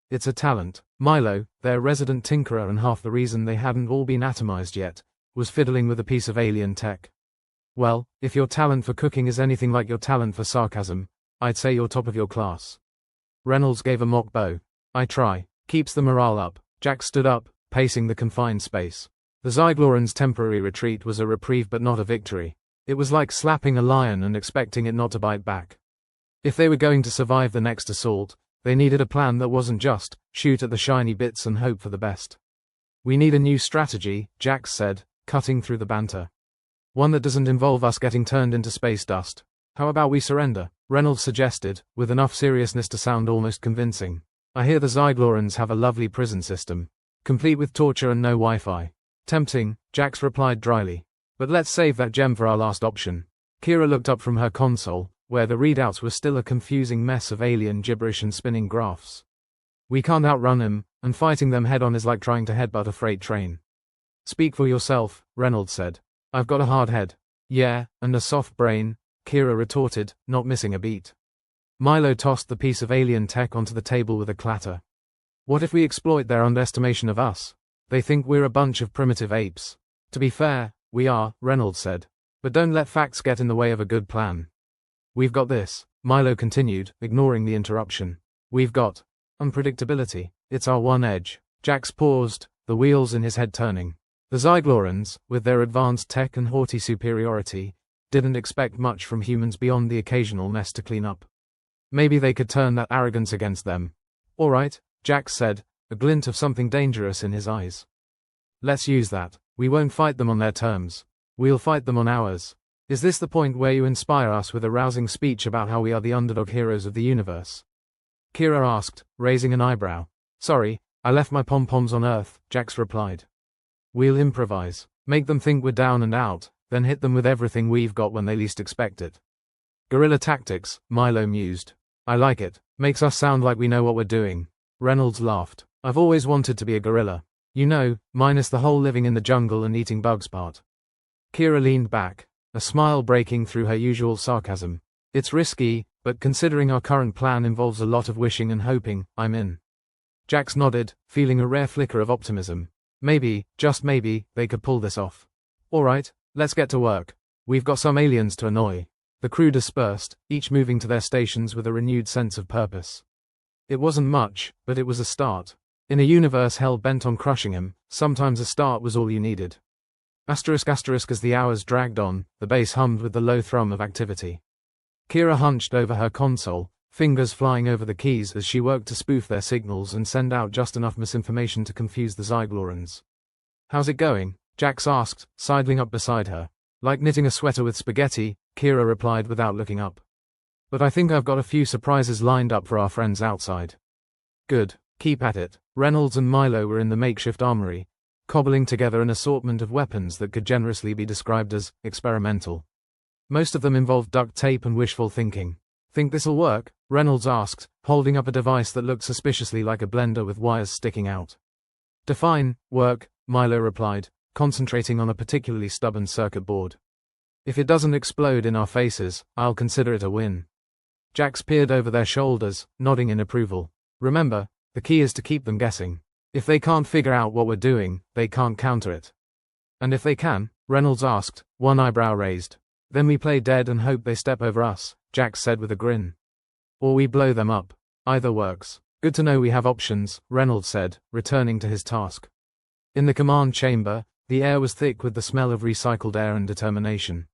It's a talent. Milo, their resident tinkerer and half the reason they hadn't all been atomized yet, was fiddling with a piece of alien tech. Well, if your talent for cooking is anything like your talent for sarcasm, I'd say you're top of your class. Reynolds gave a mock bow. I try. Keeps the morale up. Jack stood up, pacing the confined space. The Zyglorans' temporary retreat was a reprieve but not a victory. It was like slapping a lion and expecting it not to bite back. If they were going to survive the next assault, they needed a plan that wasn't just shoot at the shiny bits and hope for the best. We need a new strategy, Jax said, cutting through the banter. One that doesn't involve us getting turned into space dust. How about we surrender? Reynolds suggested, with enough seriousness to sound almost convincing. I hear the Zyglorans have a lovely prison system, complete with torture and no Wi-Fi. Tempting, Jax replied dryly. But let's save that gem for our last option. Kira looked up from her console, where the readouts were still a confusing mess of alien gibberish and spinning graphs. We can't outrun him, and fighting them head-on is like trying to headbutt a freight train. Speak for yourself, Reynolds said. I've got a hard head. Yeah, and a soft brain, Kira retorted, not missing a beat. Milo tossed the piece of alien tech onto the table with a clatter. What if we exploit their underestimation of us? They think we're a bunch of primitive apes. To be fair, we are, Reynolds said. But don't let facts get in the way of a good plan. We've got this, Milo continued, ignoring the interruption. We've got unpredictability. It's our one edge. Jax paused, the wheels in his head turning. The Zyglorans, with their advanced tech and haughty superiority, didn't expect much from humans beyond the occasional mess to clean up. Maybe they could turn that arrogance against them. All right, Jax said, a glint of something dangerous in his eyes. Let's use that. We won't fight them on their terms. We'll fight them on ours. Is this the point where you inspire us with a rousing speech about how we are the underdog heroes of the universe? Kira asked, raising an eyebrow. Sorry, I left my pom-poms on Earth, Jax replied. We'll improvise. Make them think we're down and out, then hit them with everything we've got when they least expect it. Guerrilla tactics, Milo mused. I like it. Makes us sound like we know what we're doing. Reynolds laughed. I've always wanted to be a gorilla. You know, minus the whole living in the jungle and eating bugs part. Kira leaned back, a smile breaking through her usual sarcasm. It's risky, but considering our current plan involves a lot of wishing and hoping, I'm in. Jax nodded, feeling a rare flicker of optimism. Maybe, just maybe, they could pull this off. All right, let's get to work. We've got some aliens to annoy. The crew dispersed, each moving to their stations with a renewed sense of purpose. It wasn't much, but it was a start. In a universe hell-bent on crushing him, sometimes a start was all you needed. As the hours dragged on, the base hummed with the low thrum of activity. Kira hunched over her console, fingers flying over the keys as she worked to spoof their signals and send out just enough misinformation to confuse the Zyglorans. How's it going? Jax asked, sidling up beside her. Like knitting a sweater with spaghetti, Kira replied without looking up. But I think I've got a few surprises lined up for our friends outside. Good, keep at it. Reynolds and Milo were in the makeshift armory, cobbling together an assortment of weapons that could generously be described as experimental. Most of them involved duct tape and wishful thinking. Think this'll work? Reynolds asked, holding up a device that looked suspiciously like a blender with wires sticking out. Define, work, Milo replied, concentrating on a particularly stubborn circuit board. If it doesn't explode in our faces, I'll consider it a win. Jax peered over their shoulders, nodding in approval. Remember, the key is to keep them guessing. If they can't figure out what we're doing, they can't counter it. And if they can? Reynolds asked, one eyebrow raised. Then we play dead and hope they step over us, Jax said with a grin. Or we blow them up. Either works. Good to know we have options, Reynolds said, returning to his task. In the command chamber, the air was thick with the smell of recycled air and determination.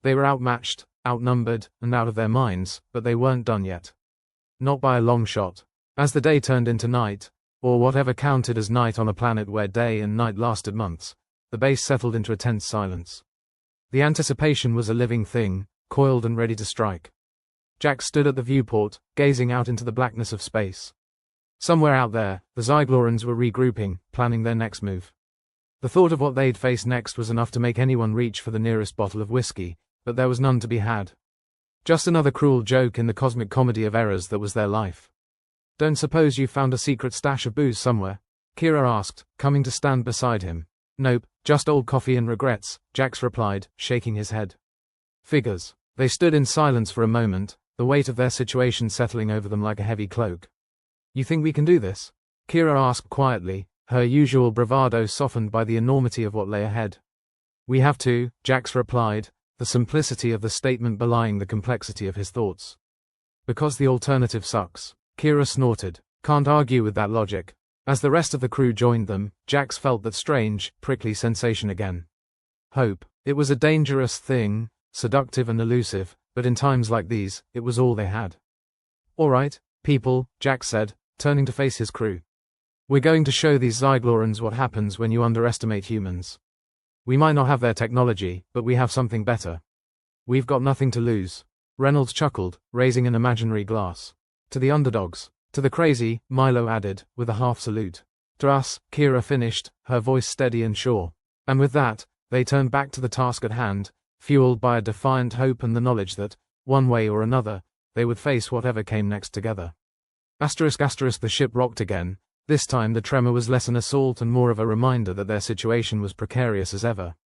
They were outmatched, outnumbered, and out of their minds, but they weren't done yet. Not by a long shot. As the day turned into night, or whatever counted as night on a planet where day and night lasted months, the base settled into a tense silence. The anticipation was a living thing, coiled and ready to strike. Jax stood at the viewport, gazing out into the blackness of space. Somewhere out there, the Zyglorans were regrouping, planning their next move. The thought of what they'd face next was enough to make anyone reach for the nearest bottle of whiskey, but there was none to be had. Just another cruel joke in the cosmic comedy of errors that was their life. "Don't suppose you found a secret stash of booze somewhere?" Kira asked, coming to stand beside him. "Nope, just old coffee and regrets," Jax replied, shaking his head. Figures. They stood in silence for a moment, the weight of their situation settling over them like a heavy cloak. "You think we can do this?" Kira asked quietly, her usual bravado softened by the enormity of what lay ahead. "We have to," Jax replied, the simplicity of the statement belying the complexity of his thoughts. "Because the alternative sucks." Kira snorted. "Can't argue with that logic." As the rest of the crew joined them, Jax felt that strange, prickly sensation again. Hope. It was a dangerous thing, seductive and elusive, but in times like these, it was all they had. "All right, people," Jax said, turning to face his crew. "We're going to show these Zyglorans what happens when you underestimate humans. We might not have their technology, but we have something better. We've got nothing to lose." Reynolds chuckled, raising an imaginary glass. "To the underdogs. To the crazy," Milo added, with a half salute. "To us," Kira finished, her voice steady and sure. And with that, they turned back to the task at hand, fueled by a defiant hope and the knowledge that, one way or another, they would face whatever came next together. The ship rocked again. This time the tremor was less an assault and more of a reminder that their situation was precarious as ever.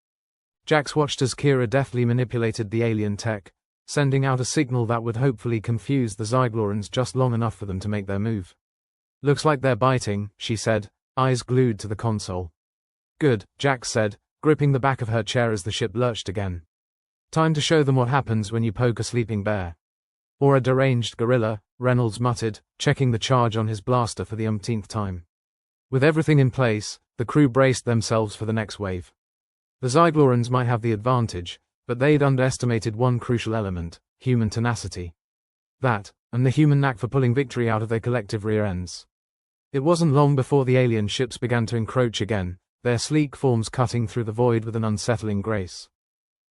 Jax watched as Kira deftly manipulated the alien tech, sending out a signal that would hopefully confuse the Zyglorans just long enough for them to make their move. "Looks like they're biting," she said, eyes glued to the console. "Good," Jax said, gripping the back of her chair as the ship lurched again. "Time to show them what happens when you poke a sleeping bear." "Or a deranged gorilla," Reynolds muttered, checking the charge on his blaster for the umpteenth time. With everything in place, the crew braced themselves for the next wave. The Zyglorans might have the advantage, but they'd underestimated one crucial element: human tenacity. That, and the human knack for pulling victory out of their collective rear ends. It wasn't long before the alien ships began to encroach again, their sleek forms cutting through the void with an unsettling grace.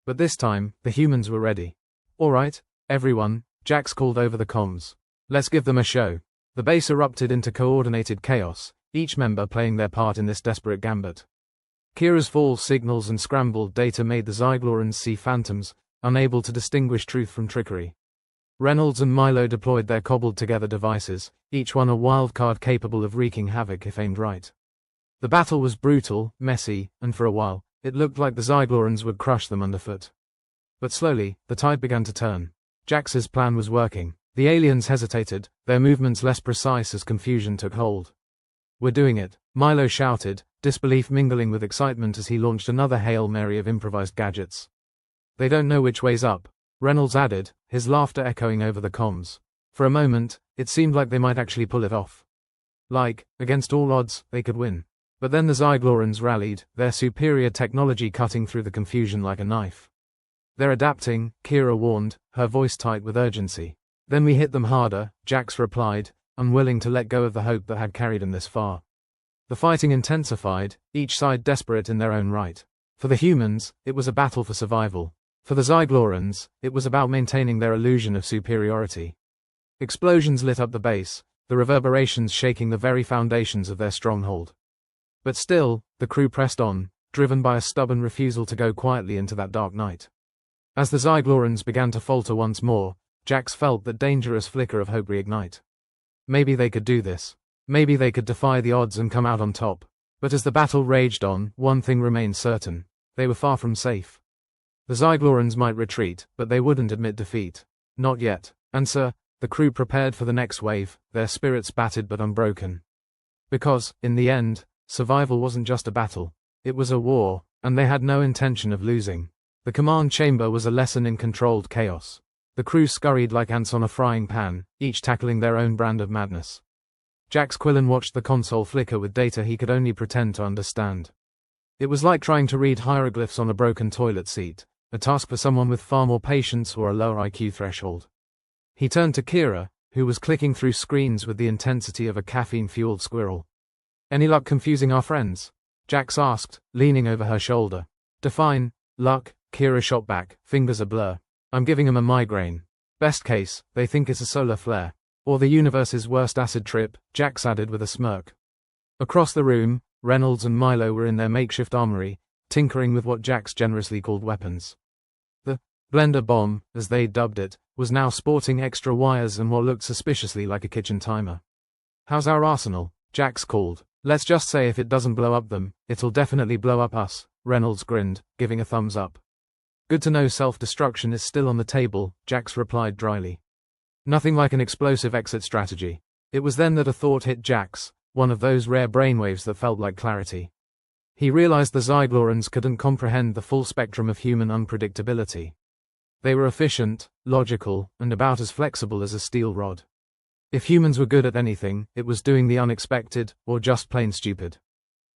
But this time, the humans were ready. "All right, everyone," Jax called over the comms. "Let's give them a show." The base erupted into coordinated chaos, each member playing their part in this desperate gambit. Kira's false signals and scrambled data made the Zyglorans see phantoms, unable to distinguish truth from trickery. Reynolds and Milo deployed their cobbled-together devices, each one a wildcard capable of wreaking havoc if aimed right. The battle was brutal, messy, and for a while, it looked like the Zyglorans would crush them underfoot. But slowly, the tide began to turn. Jax's plan was working. The aliens hesitated, their movements less precise as confusion took hold. "We're doing it," Milo shouted, disbelief mingling with excitement as he launched another Hail Mary of improvised gadgets. "They don't know which way's up," Reynolds added, his laughter echoing over the comms. For a moment, it seemed like they might actually pull it off. Like, against all odds, they could win. But then the Zyglorans rallied, their superior technology cutting through the confusion like a knife. "They're adapting," Kira warned, her voice tight with urgency. "Then we hit them harder," Jax replied, unwilling to let go of the hope that had carried him this far. The fighting intensified, each side desperate in their own right. For the humans, it was a battle for survival. For the Zyglorans, it was about maintaining their illusion of superiority. Explosions lit up the base, the reverberations shaking the very foundations of their stronghold. But still, the crew pressed on, driven by a stubborn refusal to go quietly into that dark night. As the Zyglorans began to falter once more, Jax felt that dangerous flicker of hope reignite. Maybe they could do this. Maybe they could defy the odds and come out on top. But as the battle raged on, one thing remained certain: they were far from safe. The Zyglorans might retreat, but they wouldn't admit defeat. Not yet. And the crew prepared for the next wave, their spirits battered but unbroken. Because, in the end, survival wasn't just a battle. It was a war, and they had no intention of losing. The command chamber was a lesson in controlled chaos. The crew scurried like ants on a frying pan, each tackling their own brand of madness. Jax Quillen watched the console flicker with data he could only pretend to understand. It was like trying to read hieroglyphs on a broken toilet seat, a task for someone with far more patience or a lower IQ threshold. He turned to Kira, who was clicking through screens with the intensity of a caffeine-fueled squirrel. "Any luck confusing our friends?" Jax asked, leaning over her shoulder. "Define luck," Kira shot back, fingers a blur. "I'm giving him a migraine." Best case, they think it's a solar flare. Or the universe's worst acid trip, Jax added with a smirk. Across the room, Reynolds and Milo were in their makeshift armory, tinkering with what Jax generously called weapons. The blender bomb, as they dubbed it, was now sporting extra wires and what looked suspiciously like a kitchen timer. How's our arsenal? Jax called. Let's just say if it doesn't blow up them, it'll definitely blow up us, Reynolds grinned, giving a thumbs up. Good to know self-destruction is still on the table, Jax replied dryly. Nothing like an explosive exit strategy. It was then that a thought hit Jax, one of those rare brainwaves that felt like clarity. He realized the Zyglorans couldn't comprehend the full spectrum of human unpredictability. They were efficient, logical, and about as flexible as a steel rod. If humans were good at anything, it was doing the unexpected, or just plain stupid.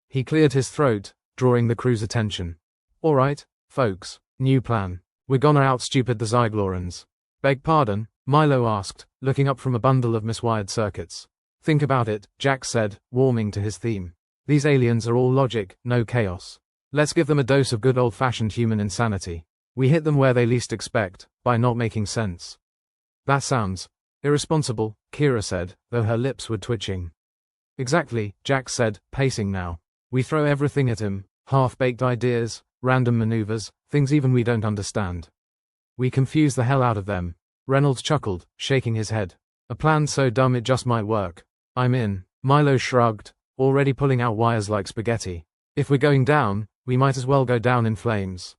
He cleared his throat, drawing the crew's attention. All right, folks, new plan. We're gonna outstupid the Zyglorans. Beg pardon? Milo asked, looking up from a bundle of miswired circuits. Think about it, Jax said, warming to his theme. These aliens are all logic, no chaos. Let's give them a dose of good old-fashioned human insanity. We hit them where they least expect, by not making sense. That sounds irresponsible, Kira said, though her lips were twitching. Exactly, Jax said, pacing now. We throw everything at him, half-baked ideas, random maneuvers, things even we don't understand. We confuse the hell out of them. Reynolds chuckled, shaking his head. A plan so dumb it just might work. I'm in. Milo shrugged, already pulling out wires like spaghetti. If we're going down, we might as well go down in flames.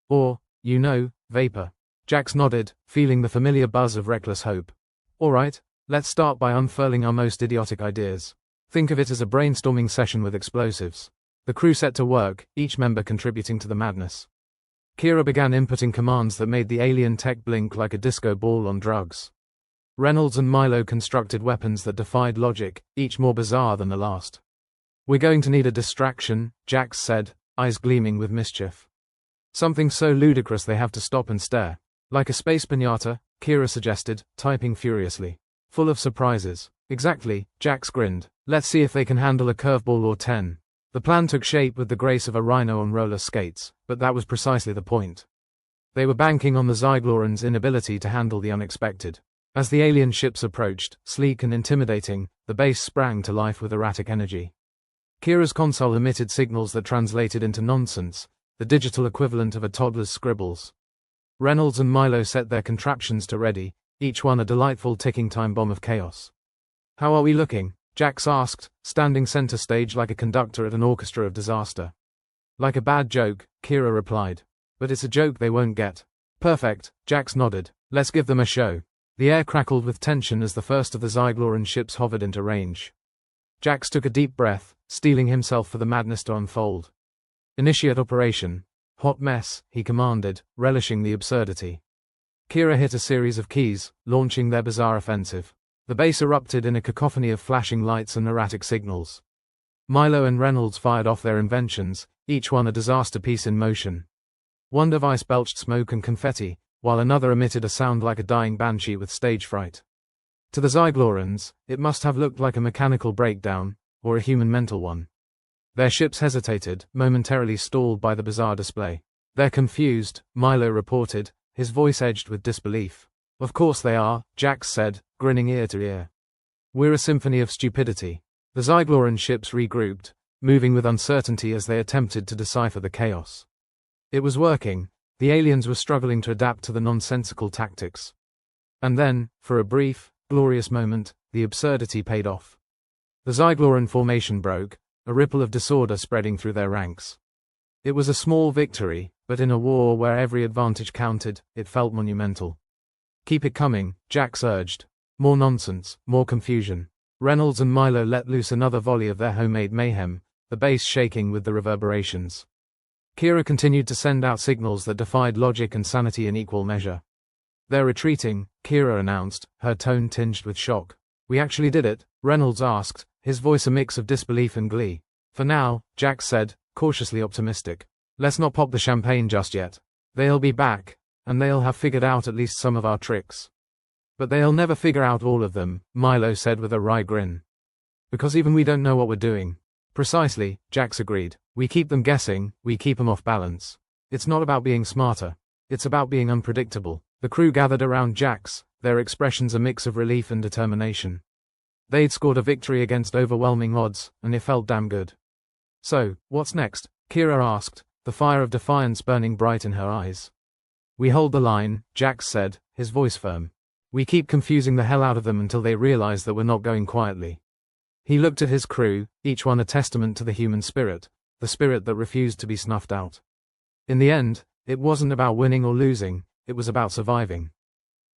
Or, vapor. Jax nodded, feeling the familiar buzz of reckless hope. All right, let's start by unfurling our most idiotic ideas. Think of it as a brainstorming session with explosives. The crew set to work, each member contributing to the madness. Kira began inputting commands that made the alien tech blink like a disco ball on drugs. Reynolds and Milo constructed weapons that defied logic, each more bizarre than the last. We're going to need a distraction, Jax said, eyes gleaming with mischief. Something so ludicrous they have to stop and stare. Like a space piñata, Kira suggested, typing furiously. Full of surprises. Exactly, Jax grinned. Let's see if they can handle a curveball or 10. The plan took shape with the grace of a rhino on roller skates, but that was precisely the point. They were banking on the Zyglorans' inability to handle the unexpected. As the alien ships approached, sleek and intimidating, the base sprang to life with erratic energy. Kira's console emitted signals that translated into nonsense, the digital equivalent of a toddler's scribbles. Reynolds and Milo set their contraptions to ready, each one a delightful ticking time bomb of chaos. How are we looking? Jax asked, standing center stage like a conductor at an orchestra of disaster. Like a bad joke, Kira replied. But it's a joke they won't get. Perfect, Jax nodded. Let's give them a show. The air crackled with tension as the first of the Zygloran ships hovered into range. Jax took a deep breath, steeling himself for the madness to unfold. Initiate operation. Hot mess, he commanded, relishing the absurdity. Kira hit a series of keys, launching their bizarre offensive. The base erupted in a cacophony of flashing lights and erratic signals. Milo and Reynolds fired off their inventions, each one a disaster piece in motion. One device belched smoke and confetti, while another emitted a sound like a dying banshee with stage fright. To the Zyglorans, it must have looked like a mechanical breakdown, or a human mental one. Their ships hesitated, momentarily stalled by the bizarre display. They're confused, Milo reported, his voice edged with disbelief. Of course they are, Jax said, grinning ear to ear. We're a symphony of stupidity. The Zygloran ships regrouped, moving with uncertainty as they attempted to decipher the chaos. It was working. The aliens were struggling to adapt to the nonsensical tactics. And then, for a brief, glorious moment, the absurdity paid off. The Zygloran formation broke, a ripple of disorder spreading through their ranks. It was a small victory, but in a war where every advantage counted, it felt monumental. Keep it coming, Jax urged. More nonsense, more confusion. Reynolds and Milo let loose another volley of their homemade mayhem, the base shaking with the reverberations. Kira continued to send out signals that defied logic and sanity in equal measure. They're retreating, Kira announced, her tone tinged with shock. We actually did it, Reynolds asked, his voice a mix of disbelief and glee. For now, Jax said, cautiously optimistic. Let's not pop the champagne just yet. They'll be back, and they'll have figured out at least some of our tricks. But they'll never figure out all of them, Milo said with a wry grin. Because even we don't know what we're doing. Precisely, Jax agreed. We keep them guessing, we keep them off balance. It's not about being smarter. It's about being unpredictable. The crew gathered around Jax, their expressions a mix of relief and determination. They'd scored a victory against overwhelming odds, and it felt damn good. So, what's next? Kira asked, the fire of defiance burning bright in her eyes. We hold the line, Jax said, his voice firm. We keep confusing the hell out of them until they realize that we're not going quietly. He looked at his crew, each one a testament to the human spirit, the spirit that refused to be snuffed out. In the end, it wasn't about winning or losing, it was about surviving.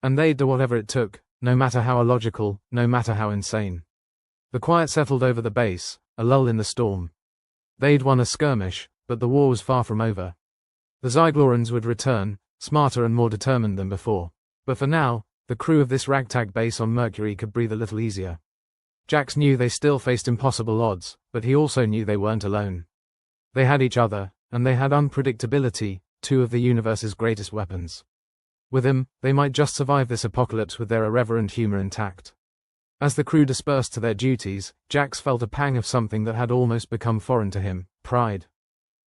And they'd do whatever it took, no matter how illogical, no matter how insane. The quiet settled over the base, a lull in the storm. They'd won a skirmish, but the war was far from over. The Zyglorans would return, smarter and more determined than before. But for now, the crew of this ragtag base on Mercury could breathe a little easier. Jax knew they still faced impossible odds, but he also knew they weren't alone. They had each other, and they had unpredictability, two of the universe's greatest weapons. With him, they might just survive this apocalypse with their irreverent humor intact. As the crew dispersed to their duties, Jax felt a pang of something that had almost become foreign to him, pride.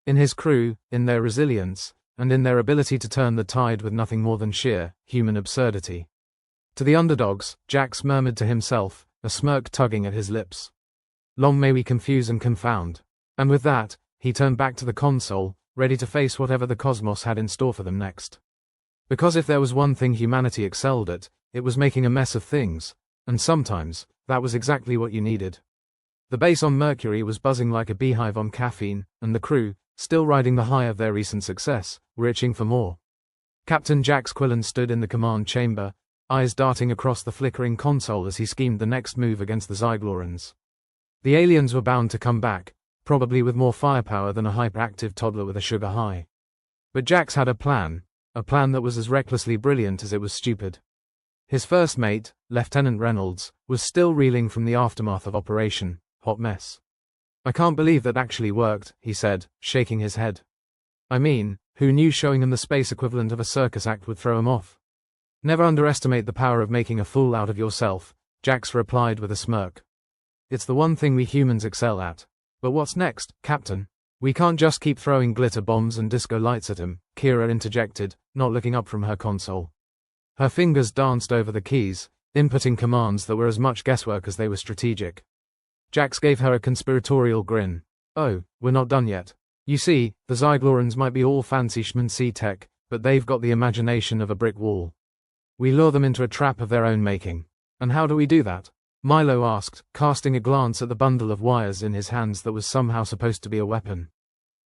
In his crew, in their resilience, and in their ability to turn the tide with nothing more than sheer, human absurdity. To the underdogs, Jax murmured to himself, a smirk tugging at his lips. Long may we confuse and confound. And with that, he turned back to the console, ready to face whatever the cosmos had in store for them next. Because if there was one thing humanity excelled at, it was making a mess of things, and sometimes, that was exactly what you needed. The base on Mercury was buzzing like a beehive on caffeine, and the crew, still riding the high of their recent success, were itching for more. Captain Jax Quillen stood in the command chamber, eyes darting across the flickering console as he schemed the next move against the Zyglorans. The aliens were bound to come back, probably with more firepower than a hyperactive toddler with a sugar high. But Jax had a plan that was as recklessly brilliant as it was stupid. His first mate, Lieutenant Reynolds, was still reeling from the aftermath of Operation Hot Mess. I can't believe that actually worked, he said, shaking his head. I mean, who knew showing him the space equivalent of a circus act would throw him off? Never underestimate the power of making a fool out of yourself, Jax replied with a smirk. It's the one thing we humans excel at. But what's next, Captain? We can't just keep throwing glitter bombs and disco lights at him, Kira interjected, not looking up from her console. Her fingers danced over the keys, inputting commands that were as much guesswork as they were strategic. Jax gave her a conspiratorial grin. Oh, we're not done yet. You see, the Zyglorans might be all fancy schmancy tech, but they've got the imagination of a brick wall. We lure them into a trap of their own making. And how do we do that? Milo asked, casting a glance at the bundle of wires in his hands that was somehow supposed to be a weapon.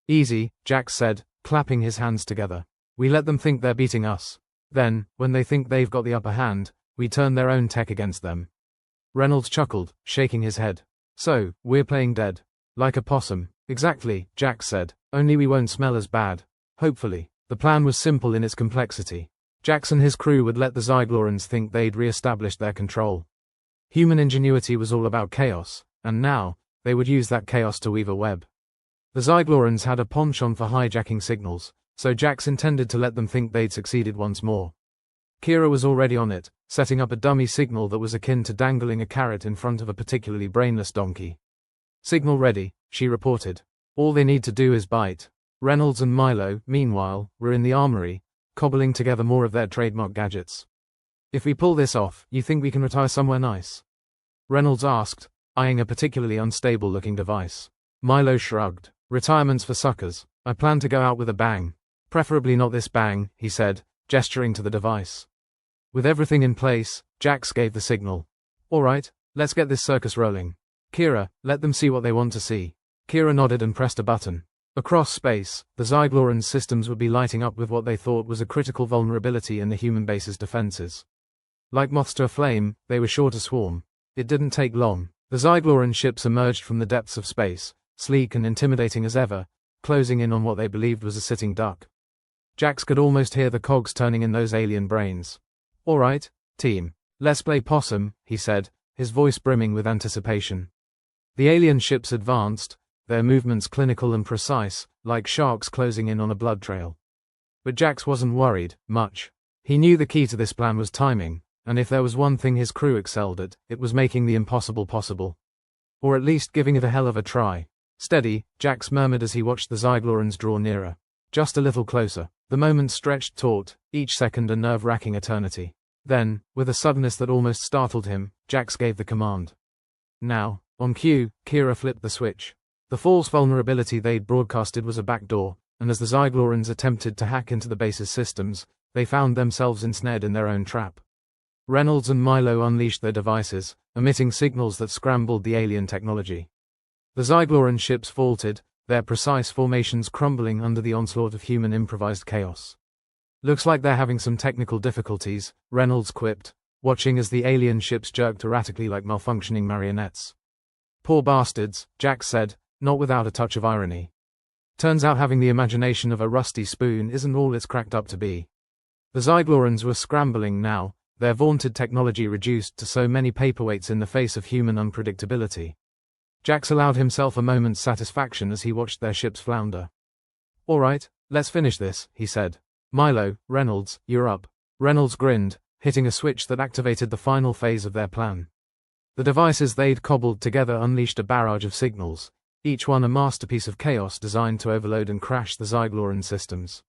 Easy, Jax said, clapping his hands together. We let them think they're beating us. Then, when they think they've got the upper hand, we turn their own tech against them. Reynolds chuckled, shaking his head. So, we're playing dead. Like a possum. Exactly, Jax said, only we won't smell as bad. Hopefully. The plan was simple in its complexity. Jax and his crew would let the Zyglorans think they'd re-established their control. Human ingenuity was all about chaos, and now, they would use that chaos to weave a web. The Zyglorans had a penchant for hijacking signals, so Jax intended to let them think they'd succeeded once more. Kira was already on it, setting up a dummy signal that was akin to dangling a carrot in front of a particularly brainless donkey. Signal ready, she reported. All they need to do is bite. Reynolds and Milo, meanwhile, were in the armory, cobbling together more of their trademark gadgets. If we pull this off, you think we can retire somewhere nice? Reynolds asked, eyeing a particularly unstable-looking device. Milo shrugged. Retirement's for suckers. I plan to go out with a bang. Preferably not this bang, he said, gesturing to the device. With everything in place, Jax gave the signal. All right, let's get this circus rolling. Kira, let them see what they want to see. Kira nodded and pressed a button. Across space, the Zyglorans' systems would be lighting up with what they thought was a critical vulnerability in the human base's defenses. Like moths to a flame, they were sure to swarm. It didn't take long. The Zygloran ships emerged from the depths of space, sleek and intimidating as ever, closing in on what they believed was a sitting duck. Jax could almost hear the cogs turning in those alien brains. All right, team. Let's play possum, he said, his voice brimming with anticipation. The alien ships advanced, their movements clinical and precise, like sharks closing in on a blood trail. But Jax wasn't worried, much. He knew the key to this plan was timing, and if there was one thing his crew excelled at, it was making the impossible possible. Or at least giving it a hell of a try. Steady, Jax murmured as he watched the Zyglorans draw nearer. Just a little closer. The moments stretched taut, each second a nerve-wracking eternity. Then, with a suddenness that almost startled him, Jax gave the command. Now, on cue, Kira flipped the switch. The false vulnerability they'd broadcasted was a backdoor, and as the Zyglorans attempted to hack into the base's systems, they found themselves ensnared in their own trap. Reynolds and Milo unleashed their devices, emitting signals that scrambled the alien technology. The Zygloran ships faltered, their precise formations crumbling under the onslaught of human improvised chaos. "Looks like they're having some technical difficulties," Reynolds quipped, watching as the alien ships jerked erratically like malfunctioning marionettes. "Poor bastards," Jax said, not without a touch of irony. "Turns out having the imagination of a rusty spoon isn't all it's cracked up to be." The Zyglorans were scrambling now, their vaunted technology reduced to so many paperweights in the face of human unpredictability. Jax allowed himself a moment's satisfaction as he watched their ships flounder. "All right, let's finish this," he said. "Milo, Reynolds, you're up." Reynolds grinned, hitting a switch that activated the final phase of their plan. The devices they'd cobbled together unleashed a barrage of signals, each one a masterpiece of chaos designed to overload and crash the Zygloran systems.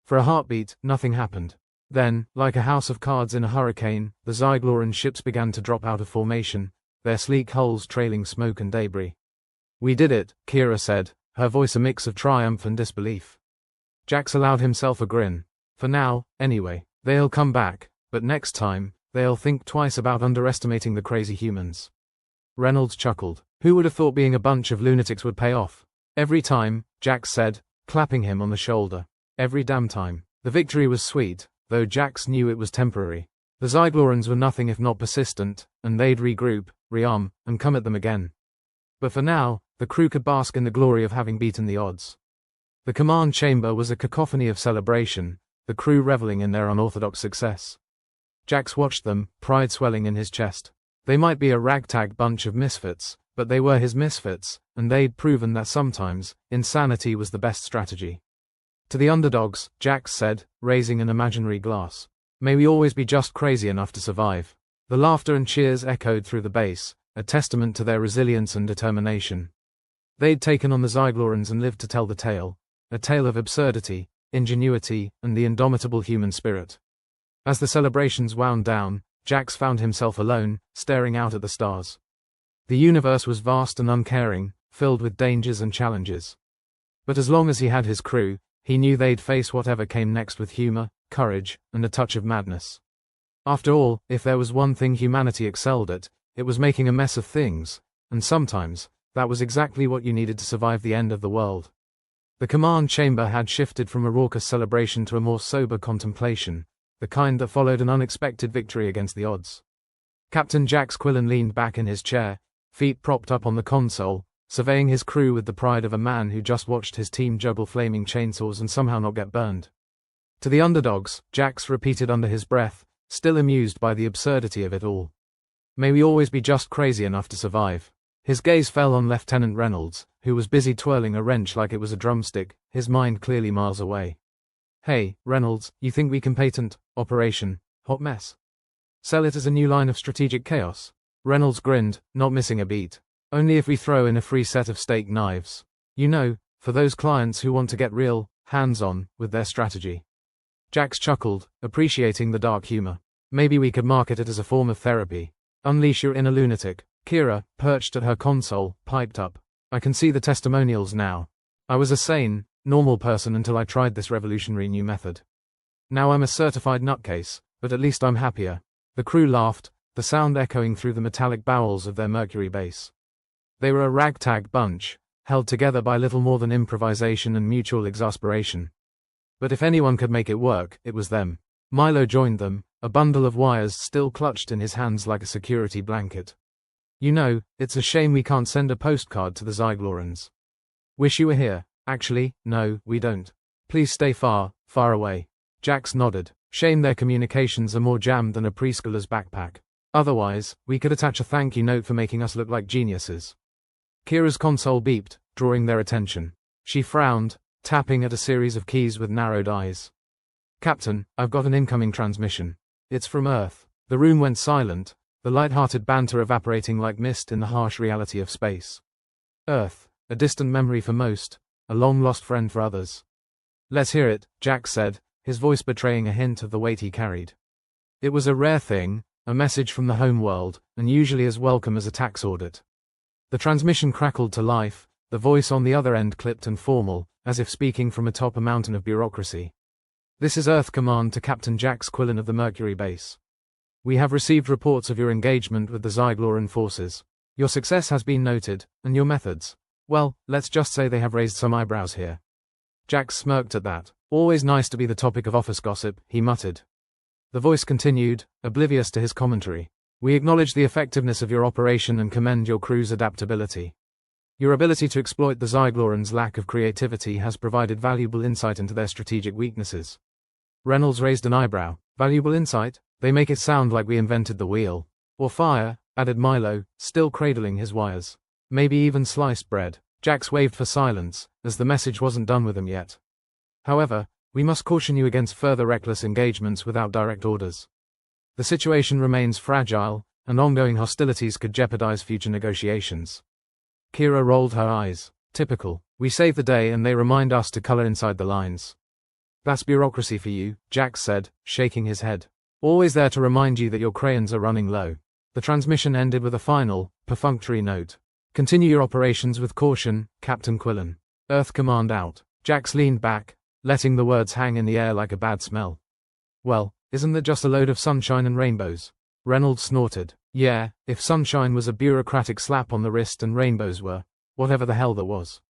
For a heartbeat, nothing happened. Then, like a house of cards in a hurricane, the Zygloran ships began to drop out of formation, their sleek hulls trailing smoke and debris. "We did it," Kira said, her voice a mix of triumph and disbelief. Jax allowed himself a grin. "For now, anyway. They'll come back, but next time, they'll think twice about underestimating the crazy humans." Reynolds chuckled. "Who would have thought being a bunch of lunatics would pay off?" "Every time," Jax said, clapping him on the shoulder. "Every damn time." The victory was sweet, though Jax knew it was temporary. The Zyglorans were nothing if not persistent, and they'd regroup, rearm, and come at them again. But for now, the crew could bask in the glory of having beaten the odds. The command chamber was a cacophony of celebration, the crew reveling in their unorthodox success. Jax watched them, pride swelling in his chest. They might be a ragtag bunch of misfits, but they were his misfits, and they'd proven that sometimes, insanity was the best strategy. To the underdogs, Jax said, raising an imaginary glass. "May we always be just crazy enough to survive." The laughter and cheers echoed through the base, a testament to their resilience and determination. They'd taken on the Zyglorans and lived to tell the tale, a tale of absurdity, ingenuity, and the indomitable human spirit. As the celebrations wound down, Jax found himself alone, staring out at the stars. The universe was vast and uncaring, filled with dangers and challenges. But as long as he had his crew, he knew they'd face whatever came next with humor, courage, and a touch of madness. After all, if there was one thing humanity excelled at, it was making a mess of things, and sometimes, that was exactly what you needed to survive the end of the world. The command chamber had shifted from a raucous celebration to a more sober contemplation, the kind that followed an unexpected victory against the odds. Captain Jax Quillen leaned back in his chair, feet propped up on the console, surveying his crew with the pride of a man who just watched his team juggle flaming chainsaws and somehow not get burned. To the underdogs, Jax repeated under his breath, still amused by the absurdity of it all. "May we always be just crazy enough to survive." His gaze fell on Lieutenant Reynolds, who was busy twirling a wrench like it was a drumstick, his mind clearly miles away. "Hey, Reynolds, you think we can patent Operation Hot Mess? Sell it as a new line of strategic chaos?" Reynolds grinned, not missing a beat. "Only if we throw in a free set of steak knives. You know, for those clients who want to get real, hands-on, with their strategy." Jax chuckled, appreciating the dark humor. "Maybe we could market it as a form of therapy. Unleash your inner lunatic." Kira, perched at her console, piped up. "I can see the testimonials now. I was a sane, normal person until I tried this revolutionary new method. Now I'm a certified nutcase, but at least I'm happier." The crew laughed, the sound echoing through the metallic bowels of their Mercury base. They were a ragtag bunch, held together by little more than improvisation and mutual exasperation. But if anyone could make it work, it was them. Milo joined them, a bundle of wires still clutched in his hands like a security blanket. "You know, it's a shame we can't send a postcard to the Zyglorans. Wish you were here." "Actually, no, we don't. Please stay far, far away." Jax nodded. "Shame their communications are more jammed than a preschooler's backpack. Otherwise, we could attach a thank you note for making us look like geniuses." Kira's console beeped, drawing their attention. She frowned, tapping at a series of keys with narrowed eyes. "Captain, I've got an incoming transmission. It's from Earth." The room went silent, the light-hearted banter evaporating like mist in the harsh reality of space. Earth, a distant memory for most, a long-lost friend for others. Let's hear it, Jack said, his voice betraying a hint of the weight he carried. It was a rare thing, a message from the home world, and usually as welcome as a tax audit. The transmission crackled to life, the voice on the other end clipped and formal, as if speaking from atop a mountain of bureaucracy. This is Earth Command to Captain Jax Quillen of the Mercury base. We have received reports of your engagement with the Zygloran forces. Your success has been noted, and your methods, well, let's just say they have raised some eyebrows here. Jax smirked at that. Always nice to be the topic of office gossip, he muttered. The voice continued, oblivious to his commentary. We acknowledge the effectiveness of your operation and commend your crew's adaptability. Your ability to exploit the Zyglorans' lack of creativity has provided valuable insight into their strategic weaknesses. Reynolds raised an eyebrow. Valuable insight? They make it sound like we invented the wheel. Or fire, added Milo, still cradling his wires. Maybe even sliced bread. Jax waved for silence, as the message wasn't done with him yet. However, we must caution you against further reckless engagements without direct orders. The situation remains fragile, and ongoing hostilities could jeopardize future negotiations. Kira rolled her eyes. Typical. We save the day and they remind us to color inside the lines. That's bureaucracy for you, Jax said, shaking his head. Always there to remind you that your crayons are running low. The transmission ended with a final, perfunctory note. Continue your operations with caution, Captain Quillen. Earth Command out. Jax leaned back, letting the words hang in the air like a bad smell. Well, isn't that just a load of sunshine and rainbows? Reynolds snorted. Yeah, if sunshine was a bureaucratic slap on the wrist and rainbows were, whatever the hell that was.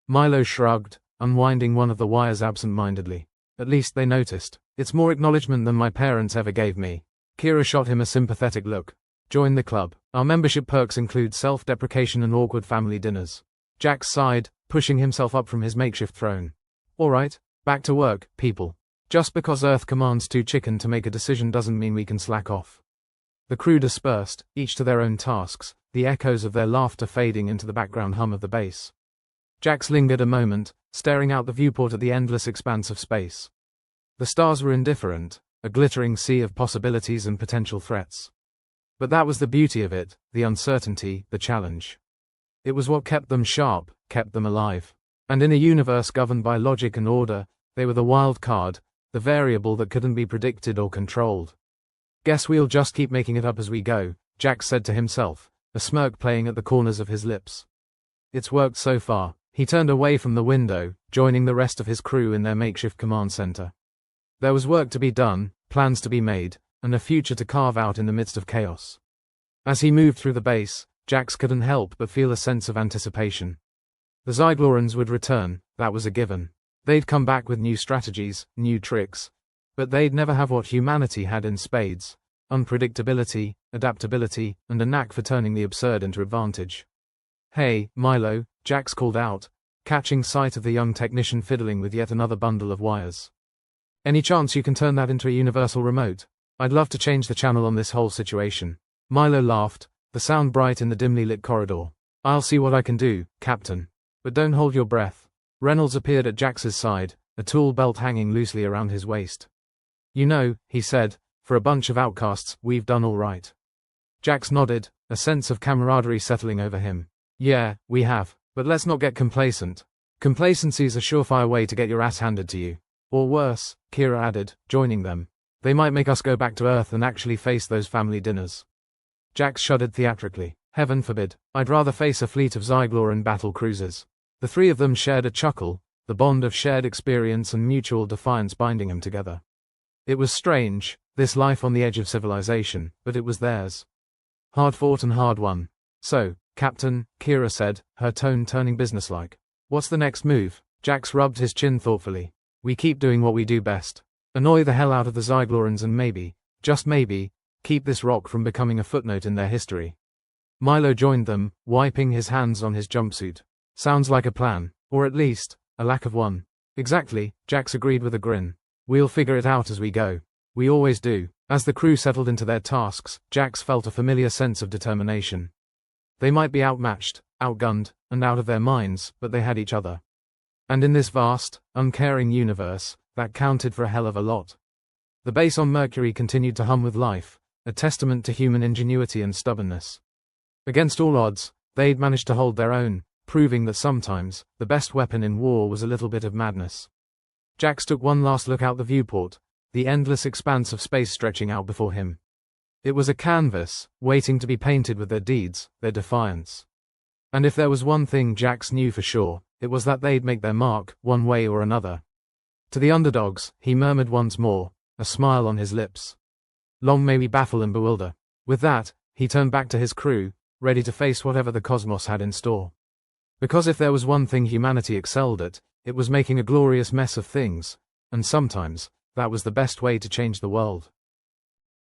Milo shrugged, unwinding one of the wires absent-mindedly. At least they noticed. It's more acknowledgement than my parents ever gave me. Kira shot him a sympathetic look. Join the club. Our membership perks include self-deprecation and awkward family dinners. Jax sighed, pushing himself up from his makeshift throne. Alright, back to work, people. Just because Earth Command's too chicken to make a decision doesn't mean we can slack off. The crew dispersed, each to their own tasks, the echoes of their laughter fading into the background hum of the base. Jax lingered a moment, staring out the viewport at the endless expanse of space. The stars were indifferent, a glittering sea of possibilities and potential threats. But that was the beauty of it, the uncertainty, the challenge. It was what kept them sharp, kept them alive. And in a universe governed by logic and order, they were the wild card, the variable that couldn't be predicted or controlled. Guess we'll just keep making it up as we go, Jax said to himself, a smirk playing at the corners of his lips. It's worked so far. He turned away from the window, joining the rest of his crew in their makeshift command center. There was work to be done, plans to be made, and a future to carve out in the midst of chaos. As he moved through the base, Jax couldn't help but feel a sense of anticipation. The Zyglorans would return, that was a given. They'd come back with new strategies, new tricks. But they'd never have what humanity had in spades: unpredictability, adaptability, and a knack for turning the absurd into advantage. Hey, Milo, Jax called out, catching sight of the young technician fiddling with yet another bundle of wires. Any chance you can turn that into a universal remote? I'd love to change the channel on this whole situation. Milo laughed, the sound bright in the dimly lit corridor. I'll see what I can do, Captain. But don't hold your breath. Reynolds appeared at Jax's side, a tool belt hanging loosely around his waist. You know, he said, for a bunch of outcasts, we've done all right. Jax nodded, a sense of camaraderie settling over him. Yeah, we have, but let's not get complacent. Complacency's a surefire way to get your ass handed to you. Or worse, Kira added, joining them. They might make us go back to Earth and actually face those family dinners. Jax shuddered theatrically. Heaven forbid. I'd rather face a fleet of Zygloran battle cruisers. The three of them shared a chuckle, the bond of shared experience and mutual defiance binding them together. It was strange, this life on the edge of civilization, but it was theirs. Hard fought and hard won. So, Captain, Kira said, her tone turning businesslike. What's the next move? Jax rubbed his chin thoughtfully. We keep doing what we do best. Annoy the hell out of the Zyglorans and maybe, just maybe, keep this rock from becoming a footnote in their history. Milo joined them, wiping his hands on his jumpsuit. Sounds like a plan, or at least, a lack of one. Exactly, Jax agreed with a grin. We'll figure it out as we go. We always do. As the crew settled into their tasks, Jax felt a familiar sense of determination. They might be outmatched, outgunned, and out of their minds, but they had each other. And in this vast, uncaring universe, that counted for a hell of a lot. The base on Mercury continued to hum with life, a testament to human ingenuity and stubbornness. Against all odds, they'd managed to hold their own, proving that sometimes, the best weapon in war was a little bit of madness. Jax took one last look out the viewport, the endless expanse of space stretching out before him. It was a canvas, waiting to be painted with their deeds, their defiance. And if there was one thing Jax knew for sure, it was that they'd make their mark, one way or another. To the underdogs, he murmured once more, a smile on his lips. Long may we baffle and bewilder. With that, he turned back to his crew, ready to face whatever the cosmos had in store. Because if there was one thing humanity excelled at, it was making a glorious mess of things, and sometimes, that was the best way to change the world.